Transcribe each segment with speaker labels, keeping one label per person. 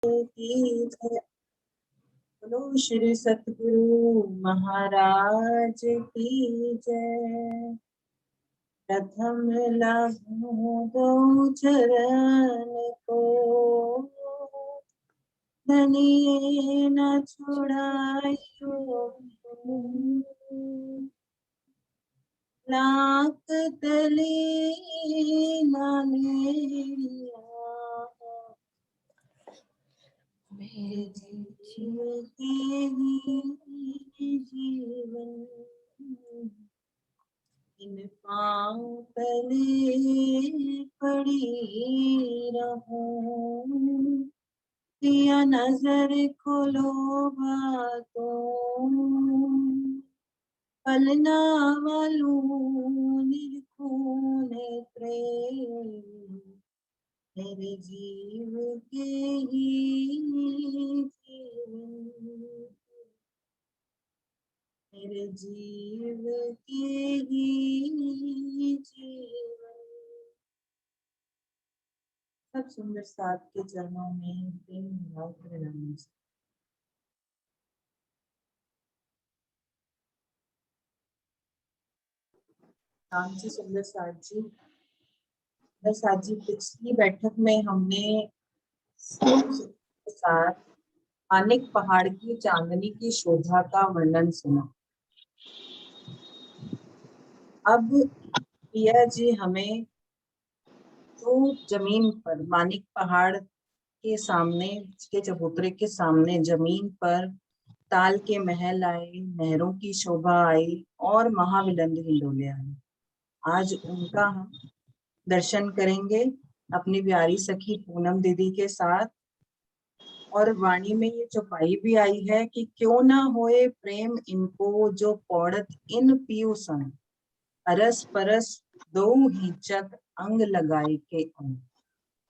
Speaker 1: की जय। बोलो श्री सतगुरु महाराज की जय। प्रथम लहू दो चरण को, धनिये न छुड़ायो। लाख तले न लिया, मेरे जीव के ही जीवन। इन पाँव तले पड़ी रहूं, या नजर खोलो बातों, पलना वालू निर्खून प्रेम, मेरे जीव के ही जीवन। मेरे जीव के ही जीवन। सब सुंदर साथ के चरणों में प्रेम भाव प्रणाम। राम जी, सुंदर साथ जी। सुंदर साथ जी, पिछली बैठक में हमने के साथ मानिक पहाड़ की चांदनी की शोभा का वर्णन सुना। अब पिया जी हमें तो जमीन पर मानिक पहाड़ के सामने, के चबूतरे के सामने जमीन पर ताल के महल आए, नहरों की शोभा आई और महाविलंद हिंडोले आए। आज उनका हम दर्शन करेंगे अपनी प्यारी सखी पूनम दीदी के साथ। और वाणी में ये चौपाई भी आई है कि क्यों ना होए प्रेम इनको, जो पौड़त इन पियु संग, अरस परस दो ही चक अंग लगाए के अंग।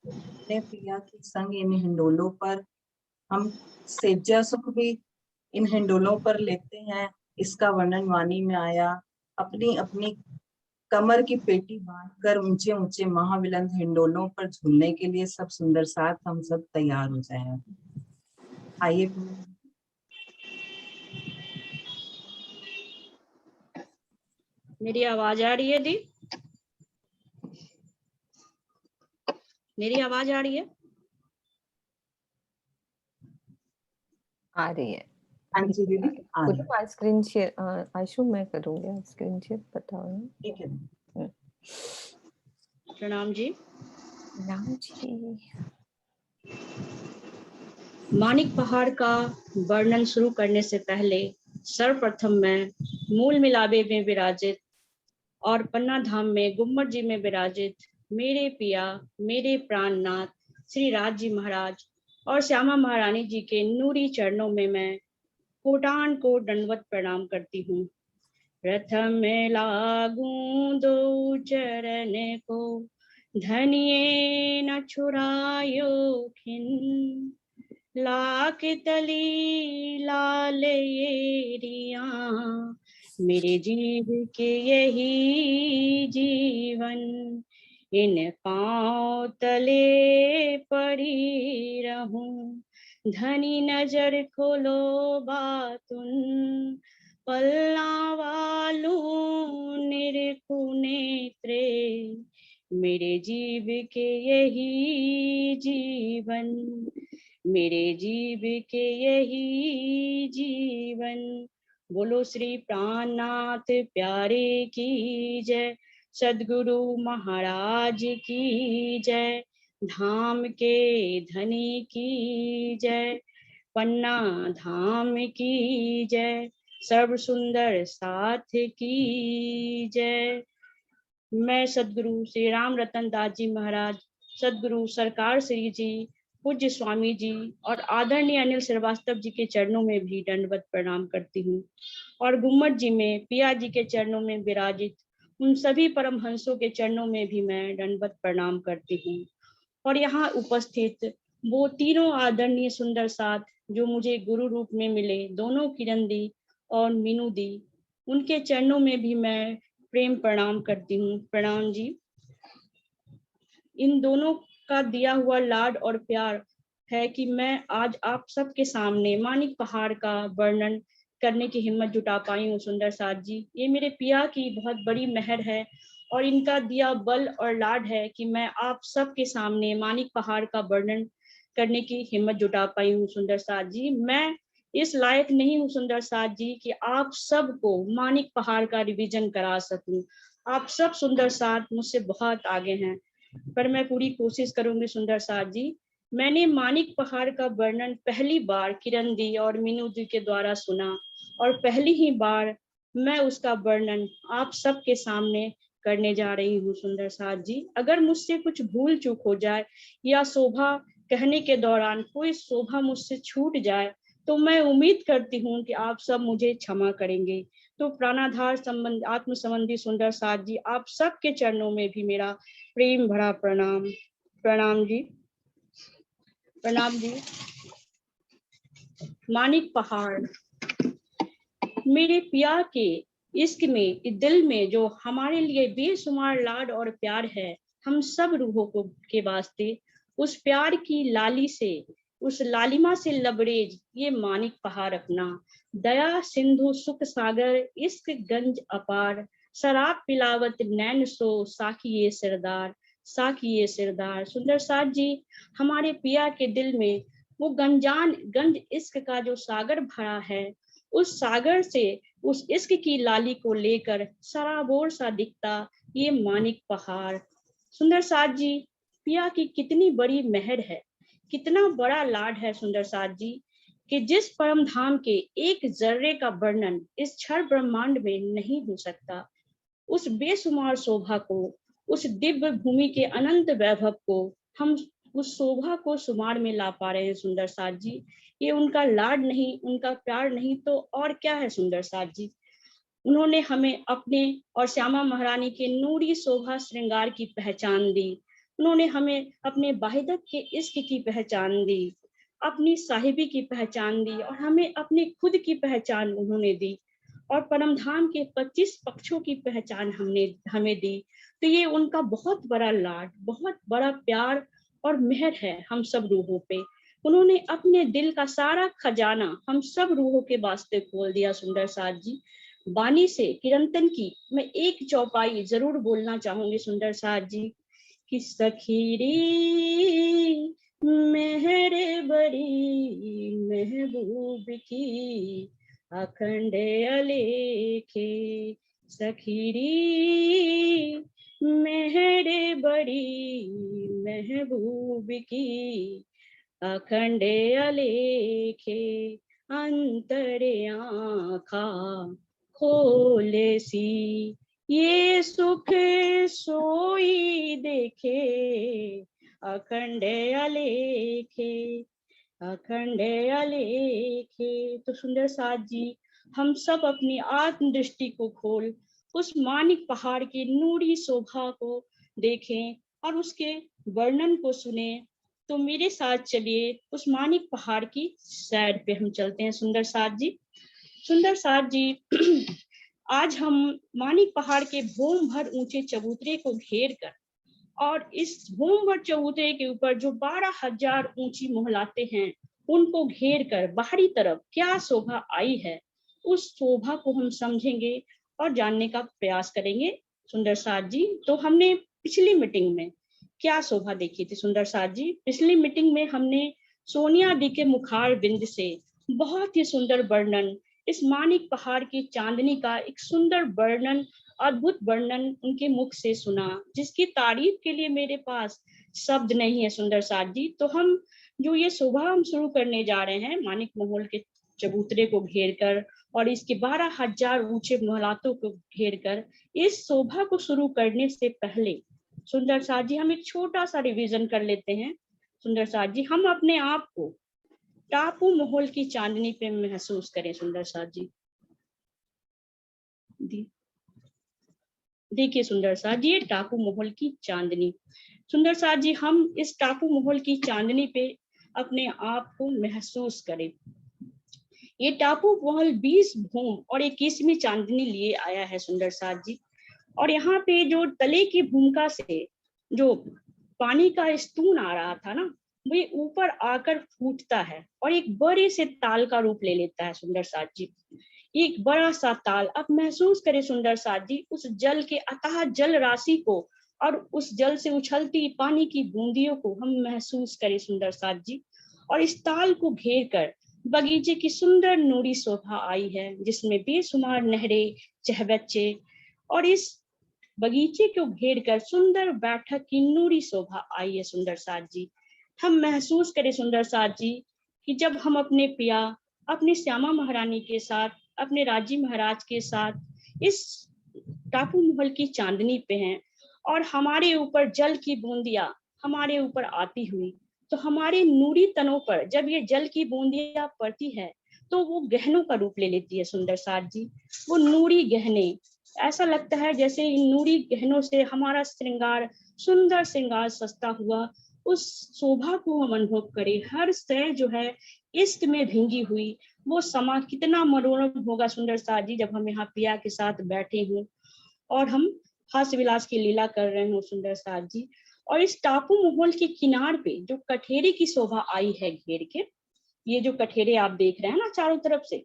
Speaker 1: अपने पिया के संग इन हिंडोलों पर हम सेज्या सुख भी इन हिंडोलों पर लेते हैं। इसका वर्णन वाणी में आया। अपनी अपनी कमर की पेटी बांधकर ऊंचे ऊंचे महाविलंद हिंडोलों पर झूलने के लिए सब सुंदर साथ हम सब तैयार हो जाए। आइए।
Speaker 2: मेरी आवाज आ रही है दी? मेरी आवाज आ रही है?
Speaker 3: आ रही है।
Speaker 1: हाँ जी दीदी, आ रही है।
Speaker 3: स्क्रीन शेयर आयशु मैं करूंगी स्क्रीन शेयर, बताओ ना।
Speaker 1: ठीक है।
Speaker 2: प्रणाम जी।
Speaker 3: प्रणाम जी।
Speaker 2: मानिक पहाड़ का वर्णन शुरू करने से पहले सर्वप्रथम मैं मूल मिलाबे में विराजित और पन्ना धाम में गुम्मट जी में विराजित मेरे पिया मेरे प्राणनाथ श्री राज जी महाराज और श्यामा महारानी जी के नूरी चरणों में मैं कोटान को दंडवत प्रणाम करती हूँ। प्रथम लागूं दो चरण को, धनिये न छुड़ायो खिन, लाख तली लाल येरिया, मेरे जीव के यही जीवन। इन पाँव तले पड़ी रहूं, धनी नजर खोलो बातुन, पलना वालू निरखु नेत्रे, मेरे जीव के यही जीवन। मेरे जीव के यही जीवन। बोलो श्री प्राणनाथ प्यारे की जय। सद्गुरु महाराज की जय। धाम के धनी की जय। पन्ना धाम की जय। सर्व सुंदर साथ की जय। मैं सद्गुरु श्री राम रतन दास जी महाराज, सद्गुरु सरकार श्री जी, पूज्य स्वामी जी और आदरणीय अनिल श्रीवास्तव जी के चरणों में भी दंडवत प्रणाम करती हूँ। और गुम्मट जी में पिया जी के चरणों में विराजित उन सभी परमहंसों के चरणों में भी मैं दंडवत प्रणाम करती हूँ। और यहाँ उपस्थित वो तीनों आदरणीय सुंदर साथ जो मुझे गुरु रूप में मिले, दोनों किरण दी और मीनू दी, उनके चरणों में भी मैं प्रेम प्रणाम करती हूँ। प्रणाम जी। इन दोनों का दिया हुआ लाड और प्यार है कि मैं आज आप सबके सामने मानिक पहाड़ का वर्णन करने की हिम्मत जुटा पाई हूँ सुंदर साथ जी। ये मेरे पिया की बहुत बड़ी मेहर है और इनका दिया बल और लाड है कि मैं आप सबके सामने मानिक पहाड़ का वर्णन करने की हिम्मत जुटा पाई हूँ सुंदर साथ जी। मैं इस लायक नहीं हूँ सुंदर साथ जी कि आप सबको मानिक पहाड़ का रिवीजन करा सकूं। आप सब सुंदर साथ मुझसे बहुत आगे हैं, पर मैं पूरी कोशिश करूंगी सुंदर साथ जी। मैंने मानिक पहाड़ का वर्णन पहली बार किरण दी और मीनू दी के द्वारा सुना और पहली ही बार मैं उसका वर्णन आप सबके सामने करने जा रही हूँ सुंदर साथ जी। अगर मुझसे कुछ भूल चूक हो जाए या शोभा कहने के दौरान कोई शोभा मुझसे छूट जाए तो मैं उम्मीद करती हूँ कि आप सब मुझे क्षमा करेंगे। तो प्राणाधार संबंध आत्म संबंधी सुंदर साथ जी, आप सबके चरणों में भी मेरा प्रेम भरा प्रणाम। प्रणाम जी, प्रणाम जी। मानिक पहाड़ मेरे पिया के इश्क में, दिल में जो हमारे लिए बेशुमार लाड और प्यार है, हम सब रूहों को के वास्ते उस प्यार की लाली से, उस लालिमा से लबरेज ये मानिक पहाड़ अपना। दया सिंधु सुख सागर इश्क गंज अपार, शराब पिलावत नैन सो साखिए सिरदार, साखिए सिरदार। सुंदर साथ जी, हमारे पिया के दिल में वो गंज इश्क का जो सागर भरा है, उस सागर से उस इश्क की लाली को लेकर सराबोर सा दिखता ये मानिक पहाड़। सुंदर साथ जी, पिया की कितनी बड़ी मेहर है, कितना बड़ा लाड है सुंदर साथ जी, कि जिस परम धाम के एक जर्रे का वर्णन इस क्षण ब्रह्मांड में नहीं हो सकता, उस बेशुमार शोभा को, उस दिव्य भूमि के अनंत वैभव को हम उस शोभा को शुमार में ला पा रहे हैं सुंदर साथ जी। ये उनका लाड नहीं, उनका प्यार नहीं तो और क्या है सुंदर साथ जी। उन्होंने हमें अपने और श्यामा महारानी के नूरी शोभा श्रृंगार की पहचान दी। उन्होंने हमें अपने वाहिदत के इश्क की पहचान दी, अपनी साहिबी की पहचान दी और हमें अपनी खुद की पहचान उन्होंने दी और परमधाम के 25 पक्षों की पहचान हमें दी। तो ये उनका बहुत बड़ा लाड, बहुत बड़ा प्यार और मेहर है हम सब रूहों पे। उन्होंने अपने दिल का सारा खजाना हम सब रूहों के वास्ते खोल दिया सुंदर साथ जी। वाणी से किरंतन की मैं एक चौपाई जरूर बोलना चाहूंगी सुंदर साथ जी कि सखीरी मेहर बड़ी महबूब की अखंड अलेखे, सखीरी मेहर बड़ी महबूब की अखंड अलेखे, अंतरे आँखा खोले सी ये सुख सोई देखे, अखंड अलेखे, अखंड अलेखे। तो सुंदर साथ जी, हम सब अपनी आत्म दृष्टि को खोल उस मानिक पहाड़ की नूरी शोभा को देखें और उसके वर्णन को सुने। तो मेरे साथ चलिए उस मानिक पहाड़ की सैर पे हम चलते हैं सुंदर साथ जी। सुंदर साथ जी, आज हम मानिक पहाड़ के भूम भर ऊंचे चबूतरे को घेर कर और इस भूम भर चबूतरे के ऊपर जो 12,000 ऊंची मोहलाते हैं, उनको घेर कर बाहरी तरफ क्या शोभा आई है, उस शोभा को हम समझेंगे और जानने का प्रयास करेंगे सुंदर साथ जी। तो हमने पिछली मीटिंग में क्या शोभा देखी थी सुंदर साथ जी? पिछली मीटिंग में हमने सोनिया दी के मुखार बिंद से बहुत ही सुंदर वर्णन, इस मानिक पहाड़ की चांदनी का एक सुंदर वर्णन, अद्भुत वर्णन उनके मुख से सुना, जिसकी तारीफ के लिए मेरे पास शब्द नहीं है सुंदर साथ जी। तो हम जो ये शोभा हम शुरू करने जा रहे हैं मानिक महल के चबूतरे को घेर कर और इसके 12,000 ऊंचे महलातों को घेर कर, इस शोभा को शुरू करने से पहले सुंदर साथ जी हम एक छोटा सा रिवीजन कर लेते हैं। सुंदर साथ जी, हम अपने आप को टापू महल की चांदनी पे महसूस करें सुंदर साथ जी। देखिए सुंदर साथ जी, ये टापू महल की चांदनी। सुंदर साथ जी, हम इस टापू महल की चांदनी पे अपने आप को महसूस करें। ये टापू महल 20 भूम और 21वीं चांदनी लिए आया है सुंदर साथ जी। और यहाँ पे जो तले की भूमिका से जो पानी का स्तून आ रहा था ना, वो ऊपर आकर फूटता है और एक बड़े से ताल का रूप ले लेता है सुंदर साथ जी। एक बड़ा सा ताल। अब महसूस करें सुंदर साथ जी उस जल के अथाह जल राशि को और उस जल से उछलती पानी की बूंदियों को हम महसूस करें सुंदर साथ जी। और इस ताल को घेर कर बगीचे की सुंदर नूरी शोभा आई है, जिसमें बेशुमार नहरें, चहबच्चे और इस बगीचे को घेर कर सुंदर बैठक की नूरी शोभा आई है सुंदर साथ जी। हम महसूस करें सुंदर साथ जी कि जब हम अपने पिया, अपनी श्यामा महारानी के साथ, अपने राजी महाराज के साथ इस टापू महल की चांदनी पे हैं और हमारे ऊपर जल की बूंदियां हमारे ऊपर आती हुई, तो हमारे नूरी तनों पर जब ये जल की बूंदियां पड़ती है तो वो गहनों का रूप ले लेती है सुंदर साथ जी। वो नूरी गहने, ऐसा लगता है जैसे इन नूरी गहनों से हमारा श्रृंगार, सुंदर श्रृंगार सजता हुआ, उस शोभा को हम अनुभव करें। हर शय जो है इश्क में भींगी हुई, वो समा कितना मनोरम होगा सुंदर साथ जी जब हम यहाँ पिया के साथ बैठे हों और हम हास्य विलास की लीला कर रहे हो सुंदर साथ जी। और इस टापू महल के किनार पे जो कठेरे की शोभा आई है घेर के, ये जो कठेरे आप देख रहे हैं ना चारों तरफ से,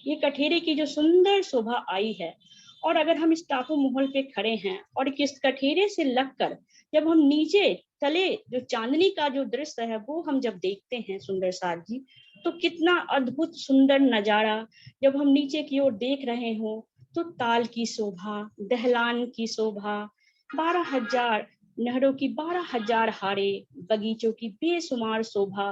Speaker 2: ये कठेरे की जो सुंदर शोभा आई है। और अगर हम इस टापू महल पे खड़े हैं और किस कठेरे से लगकर जब हम नीचे तले जो चांदनी का जो दृश्य है वो हम जब देखते हैं सुंदर साथ जी, तो कितना अद्भुत सुंदर नजारा। जब हम नीचे की ओर देख रहे हो तो ताल की शोभा, दहलान की शोभा, 12,000 नहरों की 12,000 हारे, बगीचों की बेशुमार शोभा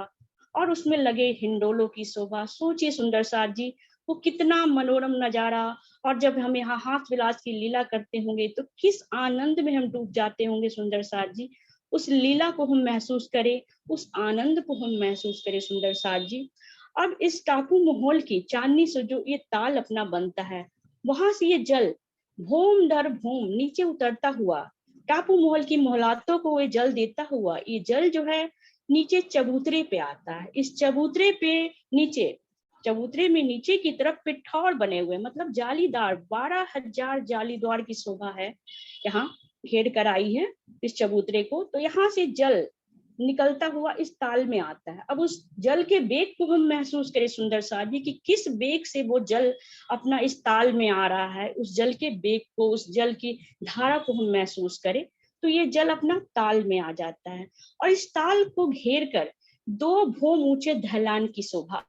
Speaker 2: और उसमें लगे हिंडोलों की शोभा। सोचिए सुंदर साथ जी वो कितना मनोरम नजारा। और जब हम यहाँ हाथ विलास की लीला करते होंगे तो किस आनंद में हम डूब जाते होंगे सुंदर साथ जी। उस लीला को हम महसूस करें, उस आनंद को हम महसूस करें सुंदर साथ जी। अब इस टापू महल की चांदनी से जो ये ताल अपना बनता है, वहां से ये जल भूम दर भूम नीचे उतरता हुआ टापू महल की मोहलातों को ये जल देता हुआ, ये जल जो है नीचे चबूतरे पे आता है। इस चबूतरे पे नीचे, चबूतरे में नीचे की तरफ पिठौर बने हुए, मतलब जालीदार 12,000 जालीदार की शोभा है यहाँ घेर कर आई है इस चबूतरे को। तो यहाँ से जल निकलता हुआ इस ताल में आता है। अब उस जल के वेग को हम महसूस करें सुंदर साथ जी कि किस वेग से वो जल अपना इस ताल में आ रहा है। उस जल के वेग को, उस जल की धारा को हम महसूस करें तो ये जल अपना ताल में आ जाता है। और इस ताल को घेर कर 2 भूम ऊंचे ढलान की शोभा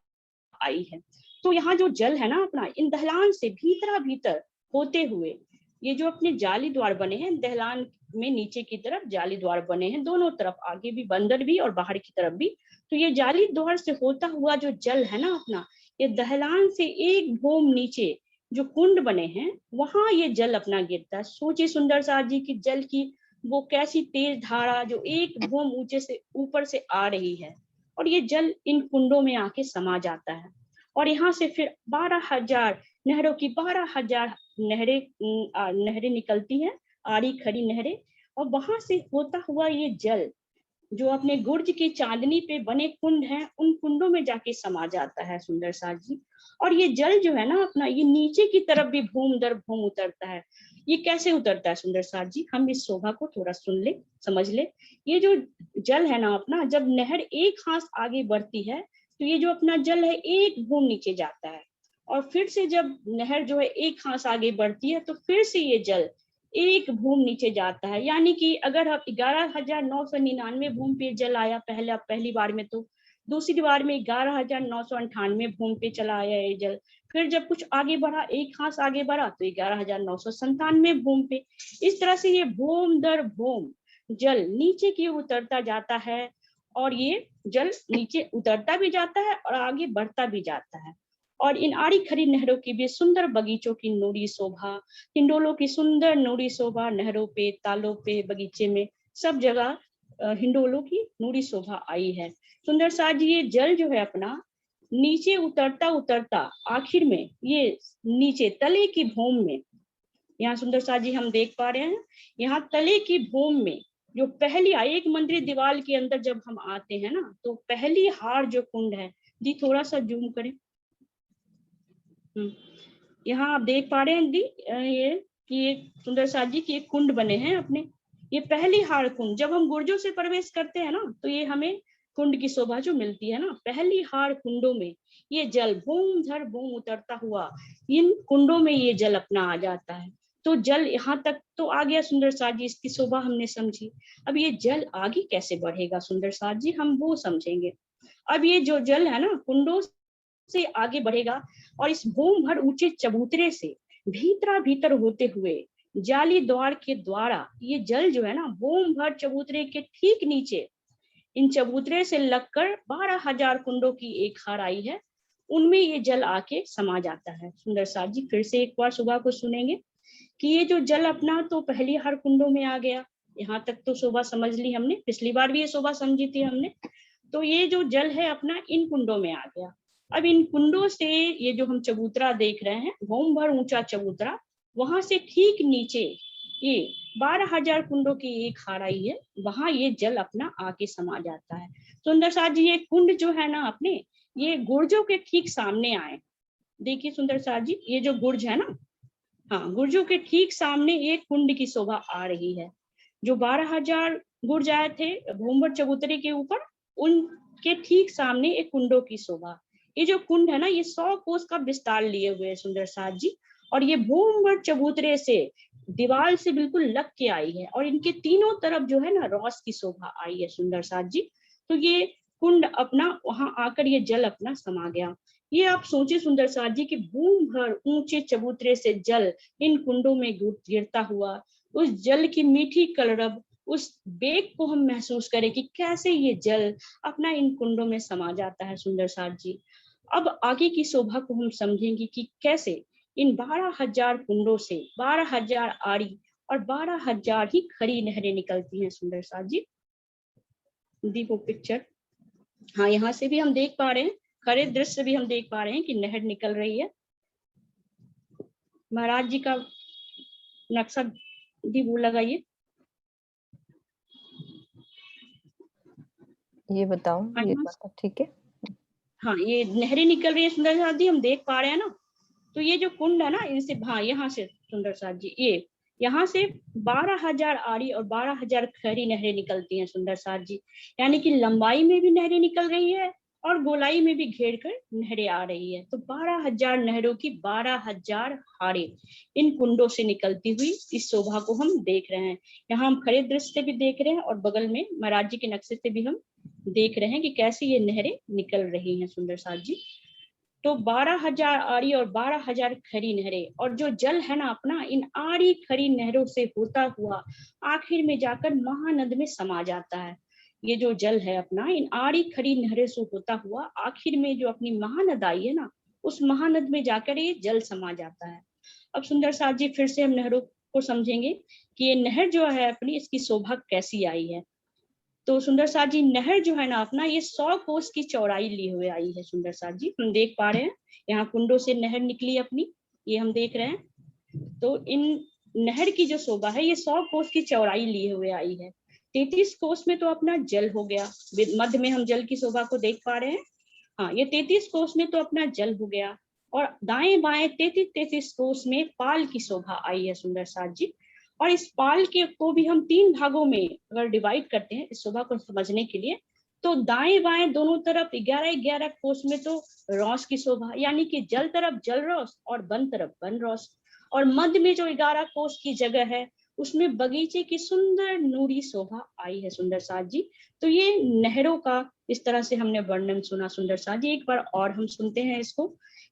Speaker 2: आई है। तो यहाँ जो जल है ना अपना, इन दहलान से भीतरा भीतर होते हुए ये जो अपने जाली द्वार बने हैं, दहलान में नीचे की तरफ जाली द्वार बने हैं दोनों तरफ, आगे भी बंदर भी और बाहर की तरफ भी। तो ये जाली द्वार से होता हुआ जो जल है ना अपना, ये दहलान से एक भूम नीचे जो कुंड बने हैं वहां ये जल अपना गिरता है। सोचिए सुंदर साथ जी की जल की वो कैसी तेज धारा जो एक भूम ऊंचे से ऊपर से आ रही है और ये जल इन कुंडों में आके समा जाता है। और यहाँ से फिर 12,000 नहरों की 12,000 नहरें निकलती हैं, आड़ी खड़ी नहरें। और वहां से होता हुआ ये जल जो अपने गुर्ज की चांदनी पे बने कुंड हैं, उन कुंडों में जाके समा जाता है सुंदर साथ जी। और ये जल जो है ना अपना, ये नीचे की तरफ भी भूम दर भूम उतरता है। ये कैसे उतरता है सुंदर साथ जी, हम इस शोभा को थोड़ा सुन ले, समझ ले। ये जो जल है ना अपना, जब नहर एक हाथ आगे बढ़ती है तो ये जो अपना जल है एक भूम नीचे जाता है। और फिर से जब नहर जो है एक हाथ आगे बढ़ती है तो फिर से ये जल एक भूम नीचे जाता है। यानी कि अगर हम 11,999 भूम पे जल आया पहली बार में, तो दूसरी बार में 11,998 भूम पे चला आया ये जल। फिर जब कुछ आगे बढ़ा, एक हाथ आगे बढ़ा, तो 11,997 भूम पे। इस तरह से ये भूम दर भूम जल नीचे की ओर उतरता जाता है और ये जल नीचे उतरता भी जाता है और आगे बढ़ता भी जाता है। और इन आड़ी खड़ी नहरों की भी सुंदर बगीचों की नूरी शोभा, हिंडोलों की सुंदर नूरी शोभा, नहरों पे, तालों पे, बगीचे में सब जगह हिंडोलों की नूरी शोभा आई है। सुंदर साथ जी ये जल जो है अपना नीचे उतरता उतरता आखिर में ये नीचे तले की भूमि में, यहाँ सुंदर साथ जी हम देख पा रहे हैं, यहाँ तले की भूमि में जो पहली एक मंदिर दीवार के अंदर जब हम आते हैं ना, तो पहली हार जो कुंड है, दी थोड़ा सा जूम करें। यहाँ आप देख पा रहे हैं दी ये कि एक सुंदर साथ जी की एक कुंड बने हैं अपने। ये पहली हार कुंड, जब हम गुर्जों से प्रवेश करते हैं ना तो ये हमें कुंड की शोभा जो मिलती है ना, पहली हार कुंडों में ये जल बूम धर बूम उतरता हुआ इन कुंडों में ये जल अपना आ जाता है। तो जल यहाँ तक तो आ गया सुंदर साथ जी, इसकी शोभा हमने समझी। अब ये जल आगे कैसे बढ़ेगा सुंदर साथ जी, हम वो समझेंगे। अब ये जो जल है ना कुंडों से आगे बढ़ेगा और इस बूम भर ऊंचे चबूतरे से भीतर होते हुए जाली द्वार के द्वारा ये जल जो है ना बूम भर चबूतरे के ठीक नीचे इन चबूतरे से लगकर 12,000 कुंडों की एक हार आई है, उनमें ये जल आके समा जाता है। सुंदर साथ जी फिर से एक बार सुबह को सुनेंगे कि ये जो जल अपना तो पहली हार कुंडों में आ गया। यहाँ तक तो शोभा समझ ली हमने, पिछली बार भी ये शोभा समझी थी हमने। तो ये जो जल है अपना इन कुंडों में आ गया। अब इन कुंडों से ये जो हम चबूतरा देख रहे हैं, भौम भर ऊंचा चबूतरा, वहां से ठीक नीचे ये 12,000 कुंडों की एक हार आई है, वहां ये जल अपना आके समा जाता है। सुंदर साथ जी ये कुंड जो है ना अपने, ये गुर्जों के ठीक सामने आए। देखिए सुंदर साथ जी ये जो गुर्ज है ना, हाँ गुर्जों के ठीक सामने एक कुंड की शोभा आ रही है। जो 12,000 गुर्ज आए थे भूमभर चबूतरे के ऊपर, उनके ठीक सामने एक कुंडों की शोभा। ये जो कुंड है ना ये 100 कोस का विस्तार लिए हुए है सुंदर साथ जी, और ये भूमभर चबूतरे से दीवार से बिल्कुल लग के आई है, और इनके तीनों तरफ जो है ना रोस की शोभा आई है सुंदर साथ जी। तो ये कुंड अपना वहां आकर ये जल अपना समा गया। ये आप सोचे सुंदर साथ जी कि बूम भर ऊंचे चबूतरे से जल इन कुंडों में गिरता हुआ, उस जल की मीठी कलरब, उस बेग को हम महसूस करें कि कैसे ये जल अपना इन कुंडों में समा जाता है सुंदर साथ जी। अब आगे की शोभा को हम समझेंगे कि कैसे इन 12,000 कुंडों से 12,000 आड़ी और 12,000 ही खड़ी नहरें निकलती हैं सुंदर साथ जी। देखो पिक्चर, हाँ यहाँ से भी हम देख पा रहे हैं, खड़े दृश्य भी हम देख पा रहे हैं कि नहर निकल रही है। महाराज जी का नक्शा भी वो लगाइए।
Speaker 3: ये बताओ, ये बताओ, ठीक है।
Speaker 2: हाँ ये नहरें निकल रही है सुंदर साथ जी, हम देख पा रहे हैं ना। तो ये जो कुंड है ना इनसे, हाँ यहाँ से सुंदर साथ जी, ये यहाँ से 12,000 आड़ी और 12,000 खड़ी नहरें निकलती हैं सुंदर साथ जी। यानी कि लंबाई में भी नहरें निकल रही है और गोलाई में भी घेर कर नहरें आ रही है। तो 12,000 नहरों की 12,000 हाड़े इन कुंडों से निकलती हुई इस शोभा को हम देख रहे हैं। यहाँ हम खड़े दृश्य से भी देख रहे हैं और बगल में महाराज जी के नक्शे से भी हम देख रहे हैं कि कैसे ये नहरें निकल रही हैं सुंदर साथ जी। तो 12,000 आड़ी और 12,000 खड़ी नहरें, और जो जल है ना अपना इन आड़ी खड़ी नहरों से होता हुआ आखिर में जाकर महानद में समा जाता है। ये जो जल है अपना इन आड़ी खड़ी नहरों से होता हुआ आखिर में जो अपनी महानद आई है ना, उस महानद में जाकर ये जल समा जाता है। अब सुंदर साथ जी फिर से हम नहरों को समझेंगे कि ये नहर जो है अपनी, इसकी शोभा कैसी आई है। तो सुंदर साथ जी नहर जो है ना अपना, ये 100 कोस की चौड़ाई लिए हुए आई है सुंदर साथ जी। हम देख पा रहे हैं यहाँ कुंडों से नहर निकली अपनी, ये हम देख रहे हैं। तो इन नहर की जो शोभा है ये 100 कोस की चौड़ाई लिए हुए आई है। 33 कोस में तो अपना जल हो गया, मध्य में हम जल की शोभा को देख पा रहे हैं। हाँ ये 33 कोस में तो अपना जल हो गया, और दाएं बाएं 33 कोस में पाल की शोभा आई है सुंदर साथ जी। और इस पाल के को भी हम 3 भागों में अगर डिवाइड करते हैं इस शोभा को समझने के लिए, तो दाएं बाएं दोनों तरफ 11-11 कोस में तो रौस की शोभा, यानी कि जल तरफ जल रौस और बन तरफ बन रौस, और मध्य में जो 11 कोस की जगह है उसमें बगीचे की सुंदर नूरी शोभा आई है सुंदर साथ जी। तो ये नहरों का इस तरह से हमने वर्णन सुना सुंदर साथ जी। एक बार और हम सुनते हैं इसको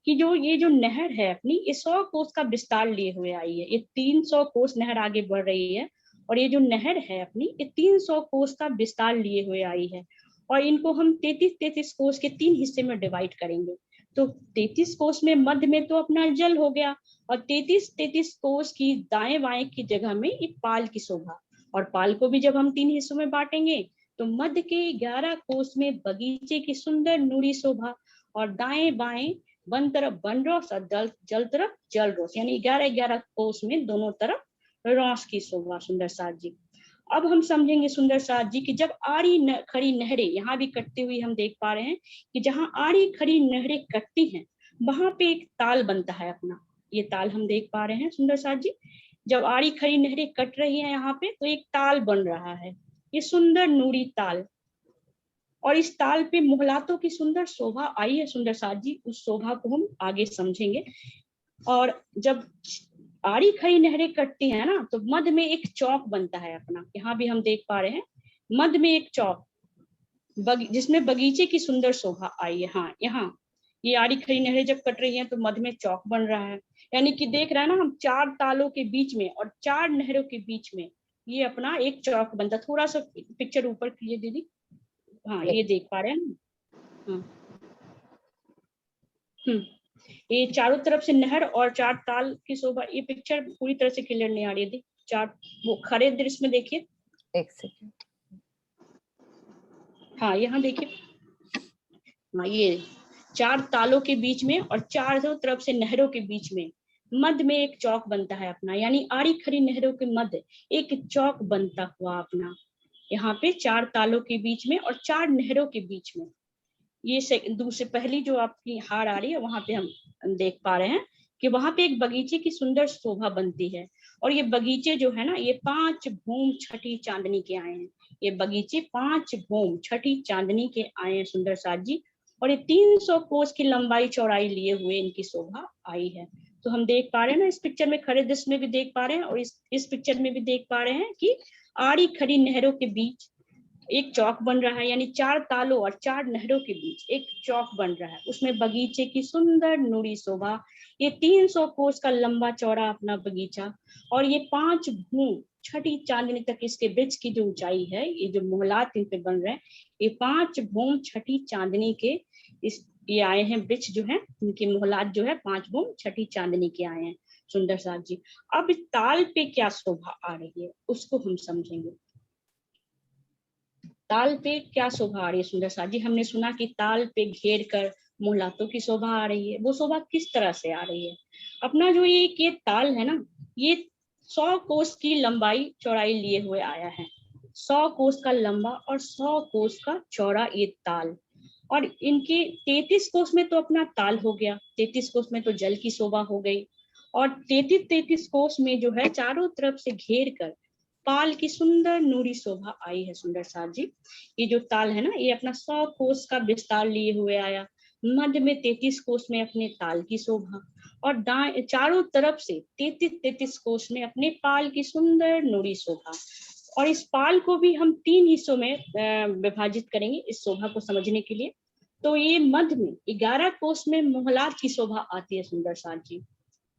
Speaker 2: कि जो ये जो नहर है अपनी, ये 100 कोस का विस्तार लिए हुए आई है। ये 300 कोस नहर आगे बढ़ रही है, और ये जो नहर है अपनी ये 300 कोस का विस्तार लिए हुए आई है। और इनको हम 33 कोस के 3 हिस्से में डिवाइड करेंगे। तो 33 कोस में मध्य में तो अपना जल हो गया, और 33 कोस की दाएं बाएं की जगह में एक पाल की शोभा, और पाल को भी जब हम 3 हिस्सों में बांटेंगे तो मध्य के 11 कोस में बगीचे की सुंदर नूरी शोभा, और दाएं बाएं वन तरफ वन रॉस और जल तरफ जल रॉस, यानी 11-11 कोस में दोनों तरफ रॉस की शोभा सुंदर साथ जी। अब हम समझेंगे सुंदर साथ जी कि जब आड़ी खड़ी नहरें यहाँ भी कटती हुई हम देख पा रहे हैं कि जहाँ आड़ी खड़ी नहरें कटती हैं वहां पे एक ताल बनता है अपना, ये ताल हम देख पा रहे हैं सुंदर साथ जी। जब आड़ी खड़ी नहरें कट रही है यहाँ पे तो एक ताल बन रहा है, ये सुंदर नूरी ताल। और इस ताल पे मोहलातों की सुंदर शोभा आई है सुंदर साथ जी। उस शोभा को हम आगे समझेंगे। और जब आड़ी खड़ी नहरें कटती है ना, तो मध्य में एक चौक बनता है अपना। यहाँ भी हम देख पा रहे हैं मध्य में एक चौक, जिसमें बगीचे की सुंदर शोभा आई है। हाँ, यहाँ ये आड़ी खड़ी नहरें जब कट रही हैं तो मध्य में चौक बन रहा है। यानी कि देख रहे हैं ना हम, 4 तालों के बीच में और 4 नहरों के बीच में ये अपना एक चौक बनता। थोड़ा सा पिक्चर ऊपर कीजिए दीदी। हाँ, ये देख पा रहे हैं ना। हाँ, ये चारों तरफ से नहर और 4 ताल की शोभा। ये पिक्चर पूरी तरह से क्लियर नहीं आ रही थी। 4 वो खड़े दृश्य में देखिए।
Speaker 3: एक सेकंड।
Speaker 2: हाँ, यहाँ देखिए। हाँ, ये 4 तालों के बीच में और चारों तरफ से नहरों के बीच में मध्य में एक चौक बनता है अपना। यानी आड़ी खड़ी नहरों के मध्य एक चौक बनता हुआ अपना। यहाँ पे 4 तालों के बीच में और 4 नहरों के बीच में ये दूसरे पहली जो आपकी हार आ रही है, वहां पे हम देख पा रहे हैं कि वहां पे एक बगीचे की सुंदर शोभा बनती है। और ये बगीचे जो है ना, ये 5 भूम छठी चांदनी के आए हैं। ये बगीचे 5 भूम छठी चांदनी के आए हैं सुंदर साथ जी। और ये 300 कोस की लंबाई चौड़ाई लिए हुए इनकी शोभा आई है। तो हम देख पा रहे हैं ना, इस पिक्चर में खड़े दृश्य में भी देख पा रहे हैं और इस पिक्चर में भी देख पा रहे हैं कि आड़ी खड़ी नहरों के बीच एक चौक बन रहा है। यानी 4 तालों और 4 नहरों के बीच एक चौक बन रहा है, उसमें बगीचे की सुंदर नूरी शोभा। ये 300 कोस का लंबा चौड़ा अपना बगीचा, और ये 5 भूम छठी चांदनी तक इसके वृक्ष की जो ऊंचाई है, ये जो मोहलात इन पे बन रहे हैं, ये 5 भूम छठी चांदनी के ये आए हैं वृक्ष जो है, इनकी मोहलात जो है 5 भूम छठी चांदनी के आए हैं सुंदर साथ जी। अब इस ताल पे क्या शोभा आ रही है उसको हम समझेंगे। ताल पे क्या शोभा आ रही है सुंदर साथ जी। हमने सुना कि ताल पे घेर कर मोहलातों की शोभा आ रही है। वो शोभा किस तरह से आ रही है? अपना जो ये ताल है ना, ये 100 कोस की लंबाई चौड़ाई लिए हुए आया है। 100 कोस का लंबा और 100 कोस का चौड़ा ये ताल। और इनके 33 कोस में तो अपना ताल हो गया, 33 कोस में तो जल की शोभा हो गई। और 33 कोस में जो है चारों तरफ से घेर कर पाल की सुंदर नूरी शोभा आई है सुंदर साथ जी। ये जो ताल है ना, ये अपना 100 कोस का विस्तार लिए हुए आया। मध्य में 33 कोस में अपने ताल की शोभा, और दाएं चारों तरफ से 33 कोस में अपने पाल की सुंदर नूरी शोभा। और इस पाल को भी हम 3 हिस्सों में विभाजित करेंगे इस शोभा को समझने के लिए। तो ये मध्य में 11 कोस में मोहलात की शोभा आती है सुंदर साथ जी।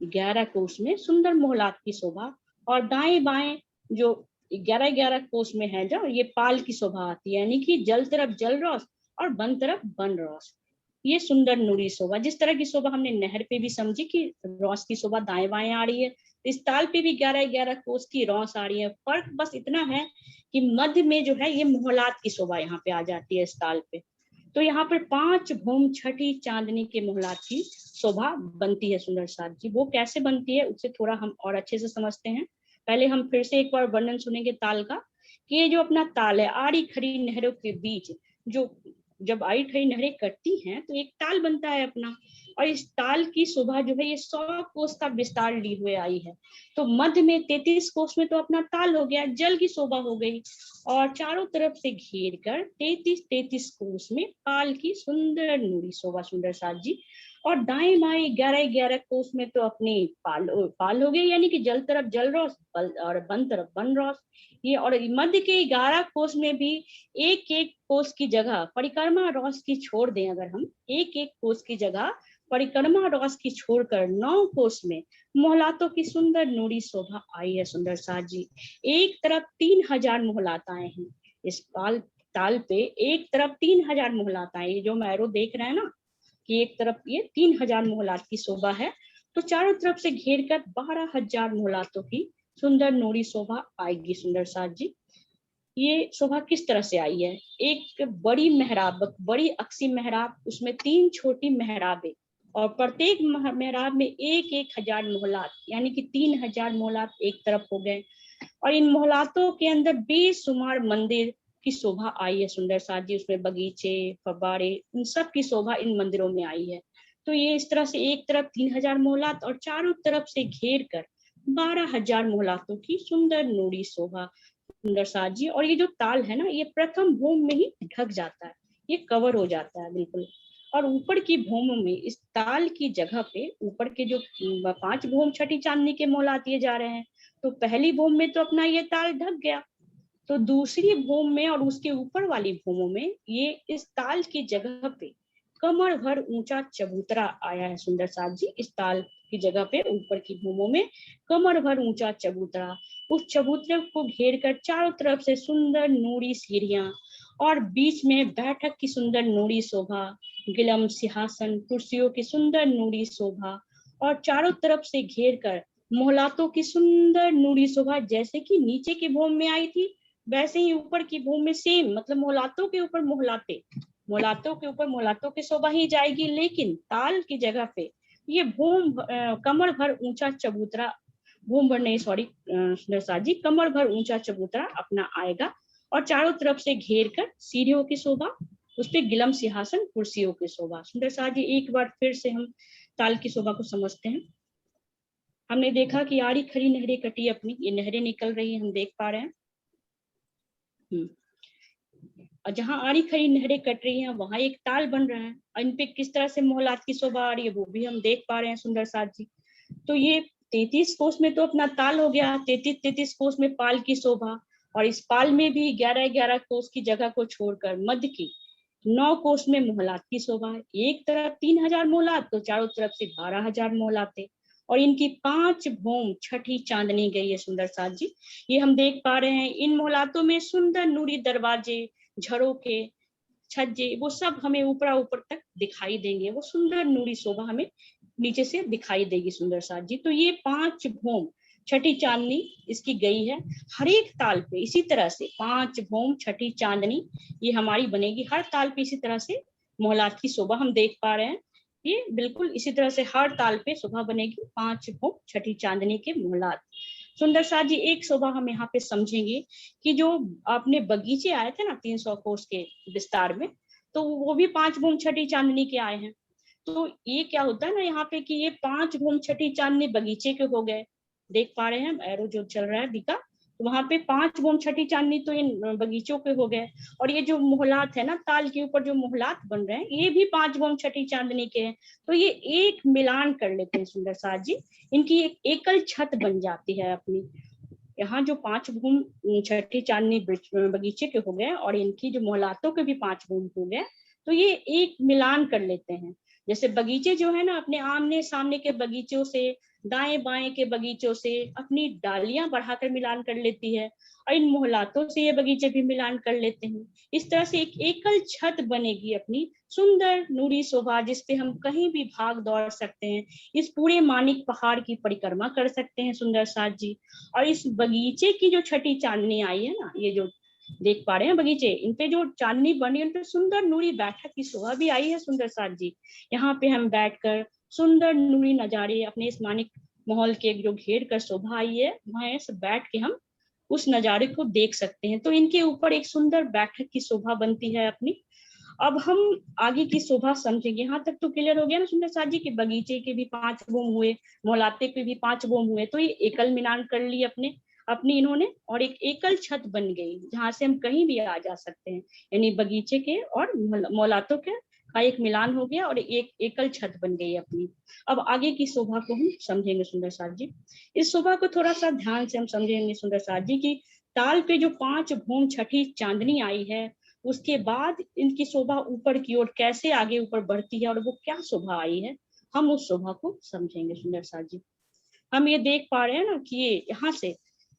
Speaker 2: 11 कोस में सुंदर मोहलात की शोभा, और दाएं बाएं जो 11 कोस में है जो ये पाल की शोभा आती है। यानी कि जल तरफ जल रौस और बन तरफ बन रौस, ये सुंदर नूरी शोभा। जिस तरह की शोभा हमने नहर पे भी समझी कि रौस की शोभा दाएं बाएं आ रही है, इस ताल पे भी 11 कोस की रौस आ रही है। फर्क बस इतना है कि मध्य में जो है ये मोहलात की शोभा यहाँ पे आ जाती है इस ताल पे। तो यहाँ पर 5 भूम छठी चांदनी के मोहलात की शोभा बनती है सुंदर साथ जी। वो कैसे बनती है उससे थोड़ा हम और अच्छे से समझते हैं। पहले हम फिर से एक बार वर्णन सुनेंगे ताल का, कि ये जो अपना ताल है, आड़ी खड़ी नहरों के बीच जो जब आड़ी खड़ी नहरें कटती हैं तो एक ताल बनता है अपना। और इस ताल की शोभा जो है ये 100 कोस का विस्तार ली हुए आई है। तो मध्य में 33 कोस में तो अपना ताल हो गया, जल की शोभा हो गई। और चारों तरफ से घेर कर 33 कोस में पाल की सुंदर नूरी शोभा सुंदर साथ जी। और दाएं बाएं 11 कोस में तो अपनी पाल हो गई, यानी कि जल तरफ जल रौस और बन तरफ बन रौस ये। और मध्य के 11 कोस में भी एक एक कोस की जगह परिक्रमा रौस की छोड़ दें, अगर हम एक एक कोस की जगह परिक्रमा रौस की छोड़कर 9 कोस में मोहलातों की सुंदर नूरी शोभा आई है सुंदर साथ जी। एक तरफ 3000 मोहलात आए हैं इस ताल पे, एक तरफ 3000 मोहलात आए। ये जो मैरो देख रहे हैं ना कि एक तरफ ये 3000 मोहलात की शोभा है, तो चारों तरफ से घेर कर 12,000 मोहलातों की सुंदर नूरी शोभा आएगी सुंदर साथ जी। ये शोभा किस तरह से आई है? एक बड़ी मेहराब, बड़ी अक्सी मेहराब, उसमें 3 छोटी मेहराबें, और प्रत्येक मेहराब में 1,000 मोहलात, यानी कि 3000 मोहलात एक तरफ हो गए। और इन मोहलातों के अंदर बेशुमार मंदिर की शोभा आई है सुंदर साथ जी। उसमें बगीचे, फव्वारे, इन सब की शोभा इन मंदिरों में आई है। तो ये इस तरह से एक तरफ 3000 मोहलात और चारों तरफ से घेर कर 12,000 मोहलातों की सुंदर नूरी शोभा सुंदर साथ जी। और ये जो ताल है ना, ये प्रथम भूम में ही ढक जाता है। ये कवर हो जाता है बिल्कुल। और ऊपर की भूमि में इस ताल की जगह पे ऊपर के जो 5 भूम छठी चांदनी के मोहलात दिए जा रहे हैं, तो पहली भूम में तो अपना ये ताल ढक गया, तो दूसरी भूम में और उसके ऊपर वाली भूमों में ये इस ताल की जगह पे कमर भर ऊंचा चबूतरा आया है सुंदर साथ जी। इस ताल की जगह पे ऊपर की भूमों में कमर भर ऊंचा चबूतरा, उस चबूतरे को घेर कर चारों तरफ से सुंदर नूरी सीढ़ियां और बीच में बैठक की सुंदर नूरी शोभा, गिलम सिंहासन कुर्सियों की सुंदर नूरी शोभा और चारों तरफ से घेर कर मोहलातों की सुंदर नूरी शोभा, जैसे कि नीचे की भूमि में आई थी वैसे ही ऊपर की भूमि में सेम, मतलब मोहलातों के ऊपर मोहलाते, मोहलातों के ऊपर मोहलातों की शोभा ही जाएगी, लेकिन ताल की जगह पे ये कमर भर ऊंचा चबूतरा, भूम भर नहीं सॉरी जी, कमर भर ऊंचा चबूतरा अपना आएगा और चारों तरफ से घेर कर सीढ़ियों की शोभा, उस पर गिलम सिंहासन कुर्सियों की शोभा। सुंदर साथ जी एक बार फिर से हम ताल की शोभा को समझते हैं। हमने देखा कि आड़ी खड़ी नहरें कटी अपनी, ये नहरें निकल रही है, हम देख पा रहे हैं। और जहाँ आड़ी खड़ी नहरें कट रही हैं वहां एक ताल बन रहा है और इन पे किस तरह से मोहलात की शोभा आ रही है वो भी हम देख पा रहे हैं सुंदर साथ जी। तो ये 33 कोस में तो अपना ताल हो गया, 33 कोस में पाल की शोभा, और इस पाल में भी 11 कोस की जगह को छोड़कर मध्य की 9 कोस में मोहलात की शोभा है। एक तरफ 3000 मोहलात तो चारों तरफ से 12,000 मोहलाते, और इनकी 5 भूम छठी चांदनी गई है सुंदर साथ जी। ये हम देख पा रहे हैं इन मोहलातों में सुंदर नूरी दरवाजे, झरोके, छज्जे, वो सब हमें ऊपर तक दिखाई देंगे, वो सुंदर नूरी शोभा हमें नीचे से दिखाई देगी सुंदर साथ जी। तो ये 5 भूम छठी चांदनी इसकी गई है हर एक ताल पे, इसी तरह से 5 भूम छठी चांदनी ये हमारी बनेगी हर ताल पे, इसी तरह से मोहलात की शोभा हम देख पा रहे हैं। ये बिल्कुल इसी तरह से हर ताल पे शोभा बनेगी 5 भूम छठी चांदनी के मोहलात। सुंदर साथ जी एक शोभा हम यहाँ पे समझेंगे कि जो आपने बगीचे आए थे ना 300 कोस के विस्तार में, तो वो भी 5 भूम छठी चांदनी के आए हैं। तो ये क्या होता है ना यहाँ पे कि ये 5 भूम छठी चांदनी बगीचे के हो गए, देख पा रहे हैं एरो जो चल रहा है दिखा, तो वहां पे 5 भूम छठी चांदनी तो इन बगीचों के हो गए। और ये जो मोहलात है ना ताल के ऊपर जो मोहलात बन रहे हैं ये भी 5 भूम छठी चांदनी के हैं। तो ये एक मिलान कर लेते हैं सुंदर साथ जी, इनकी एक एकल छत बन जाती है अपनी। यहाँ जो 5 भूम छठी चांदनी बगीचे के हो गए और इनकी जो मोहलातों के भी 5 भूम हो गए, तो ये एक मिलान कर लेते हैं। जैसे बगीचे जो है ना अपने आमने सामने के बगीचों से, दाएं बाएं के बगीचों से अपनी डालियां बढ़ाकर मिलान कर लेती है, और इन मोहलातों से ये बगीचे भी मिलान कर लेते हैं। इस तरह से एक एकल छत बनेगी अपनी सुंदर नूरी शोभा, जिसपे हम कहीं भी भाग दौड़ सकते हैं, इस पूरे मानिक पहाड़ की परिक्रमा कर सकते हैं सुंदर साथ जी। और इस बगीचे की जो छठी चांदनी आई है ना, ये जो देख पा रहे हैं बगीचे, इन पे जो चांदनी बनी उन पे सुंदर नूरी बैठक की शोभा भी आई है सुंदर साथ जी। यहाँ पे हम बैठकर सुंदर नूरी नजारे अपने इस मानिक माहौल के जो घेर कर शोभा आई है वहां से बैठ के हम उस नजारे को देख सकते हैं। तो इनके ऊपर एक सुंदर बैठक की शोभा बनती है अपनी। अब हम आगे की शोभा समझेंगे। यहाँ तक तो क्लियर हो गया ना सुंदर साथ जी कि बगीचे के भी 5 भूम हुए, मोहलाते के भी 5 भूम हुए, तो ये एकल मिलान कर ली अपनी इन्होंने, और एक एकल छत बन गई जहां से हम कहीं भी आ जा सकते हैं, यानी बगीचे के और मोहलातों के का एक मिलान हो गया और एक एकल छत बन गई अपनी। अब आगे की शोभा को हम समझेंगे सुंदर साथ जी। इस शोभा को थोड़ा सा ध्यान से हम समझेंगे सुंदर साथ जी की ताल पे जो 5 भूम छठी चांदनी आई है, उसके बाद इनकी शोभा ऊपर की ओर कैसे आगे ऊपर बढ़ती है और वो क्या शोभा आई है, हम उस शोभा को समझेंगे सुंदर साथ जी। हम ये देख पा रहे हैं ना कि ये यहाँ से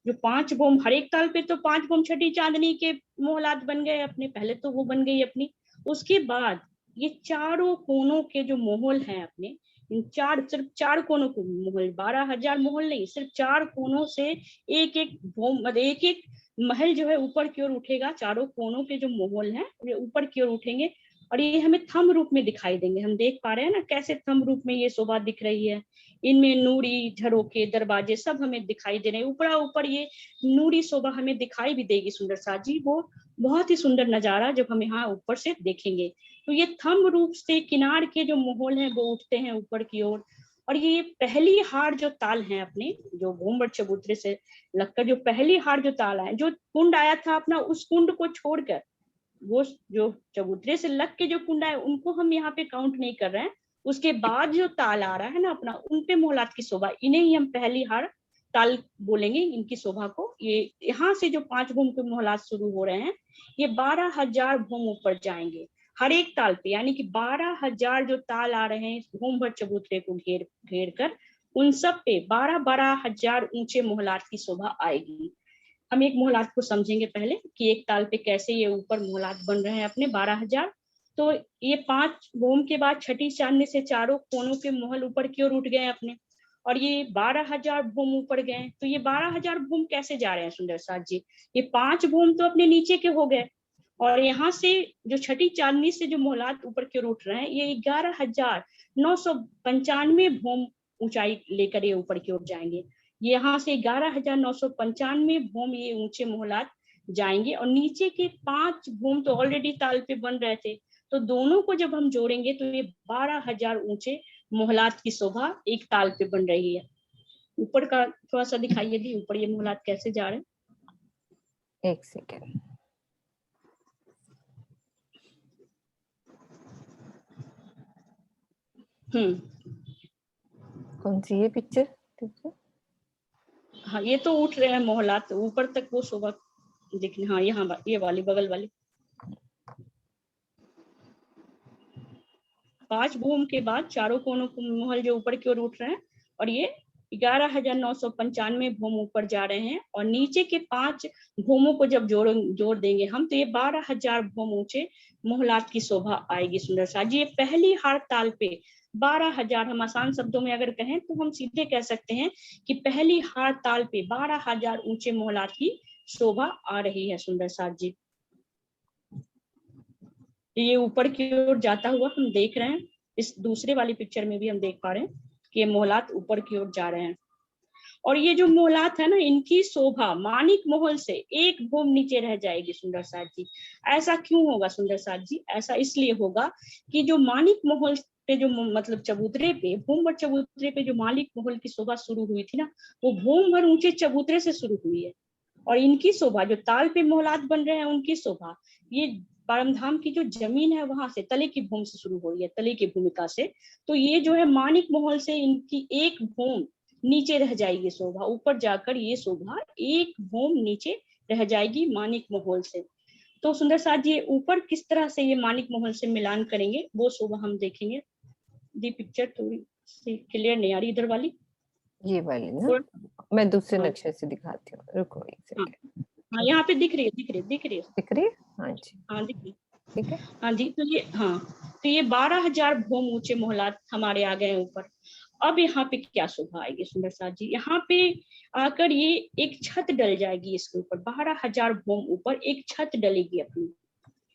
Speaker 2: जो 5 भूम हर एक ताल पे तो 5 भूम छठी चांदनी के मोहलात बन गए अपने, पहले तो वो बन गई अपनी। उसके बाद ये चारों कोनों के जो मोहल हैं अपने, इन सिर्फ 4 कोनों को मोहल, 12,000 मोहल नहीं, सिर्फ 4 कोनों से एक एक भूम, एक एक महल जो है ऊपर की ओर उठेगा। चारों कोनों के जो मोहल हैं ये ऊपर की ओर उठेंगे और ये हमें थंब रूप में दिखाई देंगे। हम देख पा रहे हैं ना कैसे थंब रूप में ये शोभा दिख रही है। इनमें नूरी झरोके दरवाजे सब हमें दिखाई दे रहे हैं, ऊपर ऊपर ये नूरी शोभा हमें दिखाई भी देगी सुंदर साथ जी। वो बहुत ही सुंदर नजारा जब हम यहाँ ऊपर से देखेंगे। तो ये थंब रूप से किनार के जो मोहल हैं वो उठते हैं ऊपर की ओर। और ये पहली हार जो ताल है अपने, जो भूमभर चबूतरे से लगकर जो पहली हार जो ताल है, जो कुंड आया था अपना, उस कुंड को छोड़कर वो जो चबूतरे से लग के जो कुंडा है उनको हम यहाँ पे काउंट नहीं कर रहे हैं। उसके बाद जो ताल आ रहा है ना अपना, उन पे मोहलात की शोभा, इन्हें ही हम पहली हार ताल बोलेंगे इनकी शोभा को। ये यहाँ से जो 5 भूम के मोहलात शुरू हो रहे हैं, ये 12,000 भूम ऊपर जाएंगे हर एक ताल पे, यानी कि 12,000 जो ताल आ रहे हैं भूम भर चबूतरे को घेर घेर कर, उन सब पे 12,000 ऊंचे मोहलात की शोभा आएगी। हम एक मोहलात को समझेंगे पहले कि एक ताल पे कैसे ये ऊपर मोहलात बन रहे हैं अपने 12,000। तो ये 5 भूम के बाद छठी चांदनी से चारों कोनों के महल ऊपर की ओर उठ गए अपने, और ये 12,000 भूम ऊपर गए। तो ये 12,000 भूम कैसे जा रहे हैं सुंदर साथ जी? ये 5 भूम तो अपने नीचे के हो गए, और यहाँ से जो छठी चांदनी से जो मोहलात ऊपर की ओर उठ रहे हैं, ये 11,995 भूम ऊंचाई लेकर ये ऊपर की ओर जाएंगे। यहाँ से 11,995 भूम ये ऊंचे मोहलात जाएंगे, और नीचे के 5 भूम तो ऑलरेडी ताल पे बन रहे थे, तो दोनों को जब हम जोड़ेंगे तो ये 12,000 ऊंचे मोहलात की शोभा एक ताल पे बन रही है। ऊपर का थोड़ा सा दिखाइए दी, ऊपर ये मोहलात कैसे जा रहे हैं।
Speaker 3: एक सेकेंड। कौन सी ये पिक्चर?
Speaker 2: हाँ, ये तो उठ रहे हैं मोहलात ऊपर तक, वो शोभा दिखने। हाँ, यहाँ ये वाली बगल वाली 5 भूम के बाद चारों कोनों को महल जो ऊपर की ओर उठ रहे हैं, और ये 11,995 भूम ऊपर जा रहे हैं, और नीचे के 5 भूमों को जब जोड़ देंगे हम, तो ये 12,000 भूम ऊंचे मोहलात की शोभा आएगी सुंदर सा जी। ये पहली हार ताल पे 12,000, हम आसान शब्दों में अगर कहें तो हम सीधे कह सकते हैं कि पहली हार ताल पे 12,000 ऊंचे मोहलात की शोभा आ रही है सुंदर साथ जी। ये ऊपर की ओर जाता हुआ हम देख रहे हैं, इस दूसरे वाली पिक्चर में भी हम देख पा रहे हैं कि ये मोहलात ऊपर की ओर जा रहे हैं। और ये जो मोहलात है ना, इनकी शोभा मानिक महल से एक भूम नीचे रह जाएगी सुंदर साथ जी। ऐसा क्यों होगा सुंदर साथ जी? ऐसा इसलिए होगा कि जो मानिक महल पे जो मतलब चबूतरे पे, भूम भर चबूतरे पे जो मानिक महल की शोभा शुरू हुई थी ना, वो भूम भर ऊंचे चबूतरे से शुरू हुई है। और इनकी शोभा जो ताल पे मोहलात बन रहे हैं, उनकी शोभा ये परमधाम की जो जमीन है वहां से, तले की भूमि से शुरू हो रही है, तले की भूमिका से। तो ये जो है मानिक महल से इनकी एक भूम नीचे रह जाएगी शोभा, ऊपर जाकर ये शोभा एक भूम नीचे रह जाएगी मानिक महल से। तो सुंदर साथ जी ऊपर किस तरह से ये मानिक महल से मिलान करेंगे, वो शोभा हम देखेंगे। दी पिक्चर थोड़ी सी क्लियर नहीं आ रही, इधर वाली,
Speaker 3: ये वाली ना, मैं दूसरे
Speaker 2: हाँ,
Speaker 3: नक्शे से दिखाती हूँ, रुको एक सेकंड।
Speaker 2: हाँ, यहाँ पे दिख रही है,
Speaker 3: दिख रही है? हाँ जी,
Speaker 2: हाँ दिख रही,
Speaker 3: ठीक है।
Speaker 2: हाँ जी। तो ये, हाँ, तो ये 12,000 भूम ऊंचे मोहलात हमारे आ गए ऊपर। अब यहाँ पे क्या शोभा आएगी सुंदर साथ जी? यहाँ पे आकर ये एक छत डल जाएगी इसके ऊपर, 12,000 भूम ऊपर एक छत डलेगी अपनी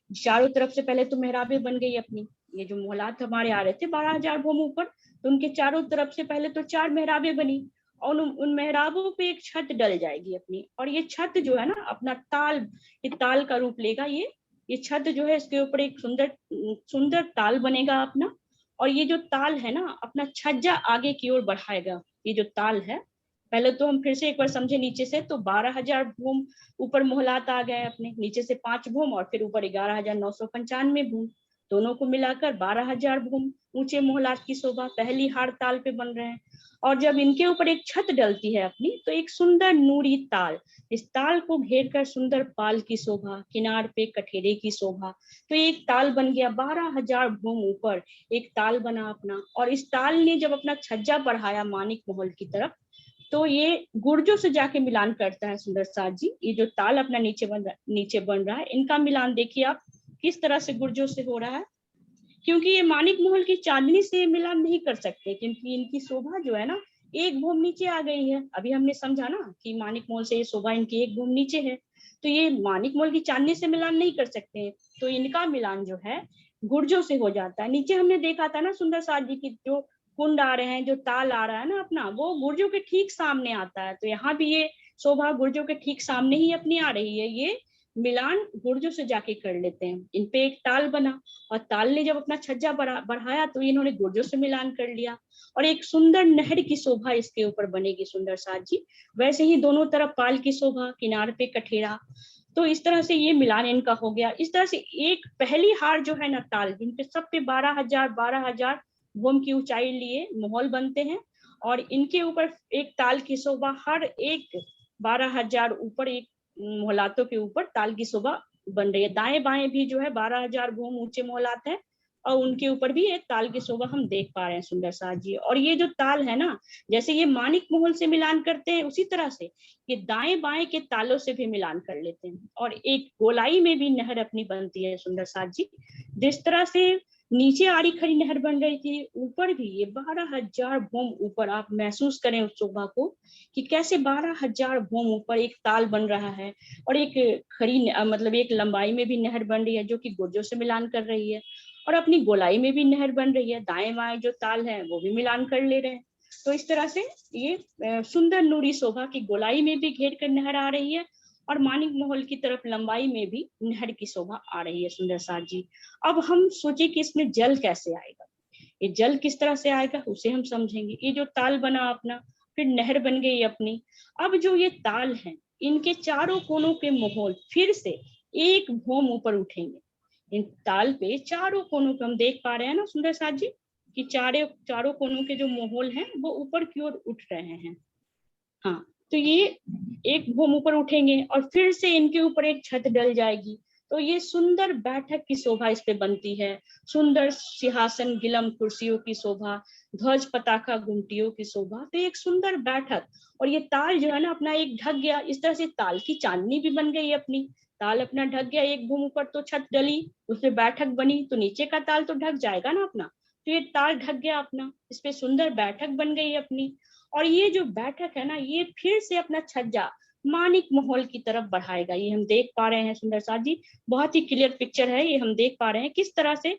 Speaker 2: चारों तरफ से। पहले तो मेहराबें बन गई अपनी, ये जो मोहलात हमारे आ रहे थे 12,000 भूम ऊपर, तो उनके चारों तरफ से पहले तो 4 मेहराबें बनी, और उन मेहराबों पे एक छत डल जाएगी अपनी। और ये छत जो है ना अपना ताल, ये ताल का रूप लेगा। ये छत जो है इसके ऊपर एक सुंदर सुंदर ताल बनेगा अपना, और ये जो ताल है ना अपना छज्जा आगे की ओर बढ़ाएगा। ये जो ताल है, पहले तो हम फिर से एक बार समझे नीचे से, तो 12,000 भूम ऊपर मोहलात आ गए अपने, नीचे से 5 भूम और फिर ऊपर 11,995 भूम, दोनों को मिलाकर 12,000 भूम ऊंचे मोहलात की शोभा पहली हार ताल पे बन रहे हैं। और जब इनके ऊपर एक छत डलती है अपनी, तो एक सुंदर नूरी ताल, इस ताल को घेर कर सुंदर पाल की शोभा, किनार पे कठेरे की शोभा। तो एक ताल बन गया, 12,000 भूम ऊपर एक ताल बना अपना। और इस ताल ने जब अपना छज्जा बढ़ाया मानिक महल की तरफ, तो ये गुर्जों से जाके मिलान करता है सुंदर साथ जी। ये जो ताल अपना नीचे बन रहा है, इनका मिलान देखिए आप किस तरह से गुर्जों से हो रहा है, क्योंकि ये मानिक महल की चांदनी से मिलान नहीं कर सकते, क्योंकि इनकी शोभा जो है ना एक भूम नीचे आ गई है। अभी हमने समझा ना कि मानिक महल से ये शोभा इनकी एक भूम नीचे है, तो ये मानिक महल की चांदनी से मिलान नहीं कर सकते, तो इनका मिलान जो है गुर्जों से हो जाता है। नीचे हमने देखा था ना सुंदर साथ जी की जो कुंड आ रहे हैं, जो ताल आ रहा है ना अपना, वो गुर्जों के ठीक सामने आता है। तो यहाँ भी ये शोभा गुर्जों के ठीक सामने ही अपनी आ रही है। ये मिलान गुर्जों से जाके कर लेते हैं। इन पे एक ताल बना, और ताल ने जब अपना छज्जा बढ़ाया तो इन्होंने गुर्जों से मिलान कर लिया, और एक सुंदर नहर की शोभा इसके ऊपर बनेगी सुंदर साथ जी। वैसे ही दोनों तरफ पाल की शोभा, किनार पे कठेरा, तो इस तरह से ये मिलान इनका हो गया। इस तरह से एक पहली हार जो है ना ताल, जिनपे सब पे 12,000 भूम की ऊंचाई लिए महल बनते हैं, और इनके ऊपर एक ताल की शोभा, हर एक 12,000 ऊपर एक मोहलातों के ऊपर ताल की शोभा बन रही है। दाएं बाएं भी जो है 12,000 भूम ऊंचे मोहलात हैं, और उनके ऊपर भी एक ताल की शोभा हम देख पा रहे हैं सुंदर साथ जी। और ये जो ताल है ना, जैसे ये मानिक महल से मिलान करते हैं, उसी तरह से ये दाएं बाएं के तालों से भी मिलान कर लेते हैं। और एक गोलाई में भी नहर अपनी बनती है सुंदर साथ जी। जिस तरह से नीचे आड़ी खड़ी नहर बन रही थी, ऊपर भी ये 12,000 भूम ऊपर आप महसूस करें उस शोभा को, कि कैसे 12,000 भूम ऊपर एक ताल बन रहा है, और एक खड़ी मतलब एक लंबाई में भी नहर बन रही है जो कि गुर्जों से मिलान कर रही है, और अपनी गोलाई में भी नहर बन रही है, दाएं बाएं जो ताल है वो भी मिलान कर ले रहे हैं। तो इस तरह से ये सुंदर नूरी शोभा की गोलाई में भी घेर कर नहर आ रही है, और मानिक महल की तरफ लंबाई में भी नहर की शोभा आ रही है सुंदर साथ जी। अब हम सोचे कि इसमें जल कैसे आएगा, ये जल किस तरह से आएगा उसे हम समझेंगे। ये जो ताल बना अपना, फिर नहर बन गई अपनी। अब जो ये ताल है, इनके चारों कोनों के महल फिर से एक भूम ऊपर उठेंगे। इन ताल पे चारों कोनों पे हम देख पा रहे हैं ना सुंदर साथ जी, कि चारों कोनों के जो महल हैं वो ऊपर की ओर उठ रहे हैं। हाँ, तो ये एक भूम ऊपर उठेंगे, और फिर से इनके ऊपर एक छत डल जाएगी। तो ये सुंदर बैठक की शोभा इस पे बनती है, सुंदर सिंहासन गिलम कुर्सियों की शोभा, ध्वज पताका गुमटियों की शोभा। तो एक सुंदर बैठक, और ये ताल जो है ना अपना एक ढक गया। इस तरह से ताल की चांदनी भी बन गई अपनी। ताल अपना ढक गया, एक भूम ऊपर तो छत डली, उसमें बैठक बनी, तो नीचे का ताल तो ढक जाएगा ना अपना। तो ये ताल ढक गया अपना, इस पे सुंदर बैठक बन गई अपनी। और ये जो बैठक है ना, ये फिर से अपना छज्जा मानिक महल की तरफ बढ़ाएगा। ये हम देख पा रहे हैं सुंदर साथ जी, बहुत ही क्लियर पिक्चर है ये, हम देख पा रहे हैं किस तरह से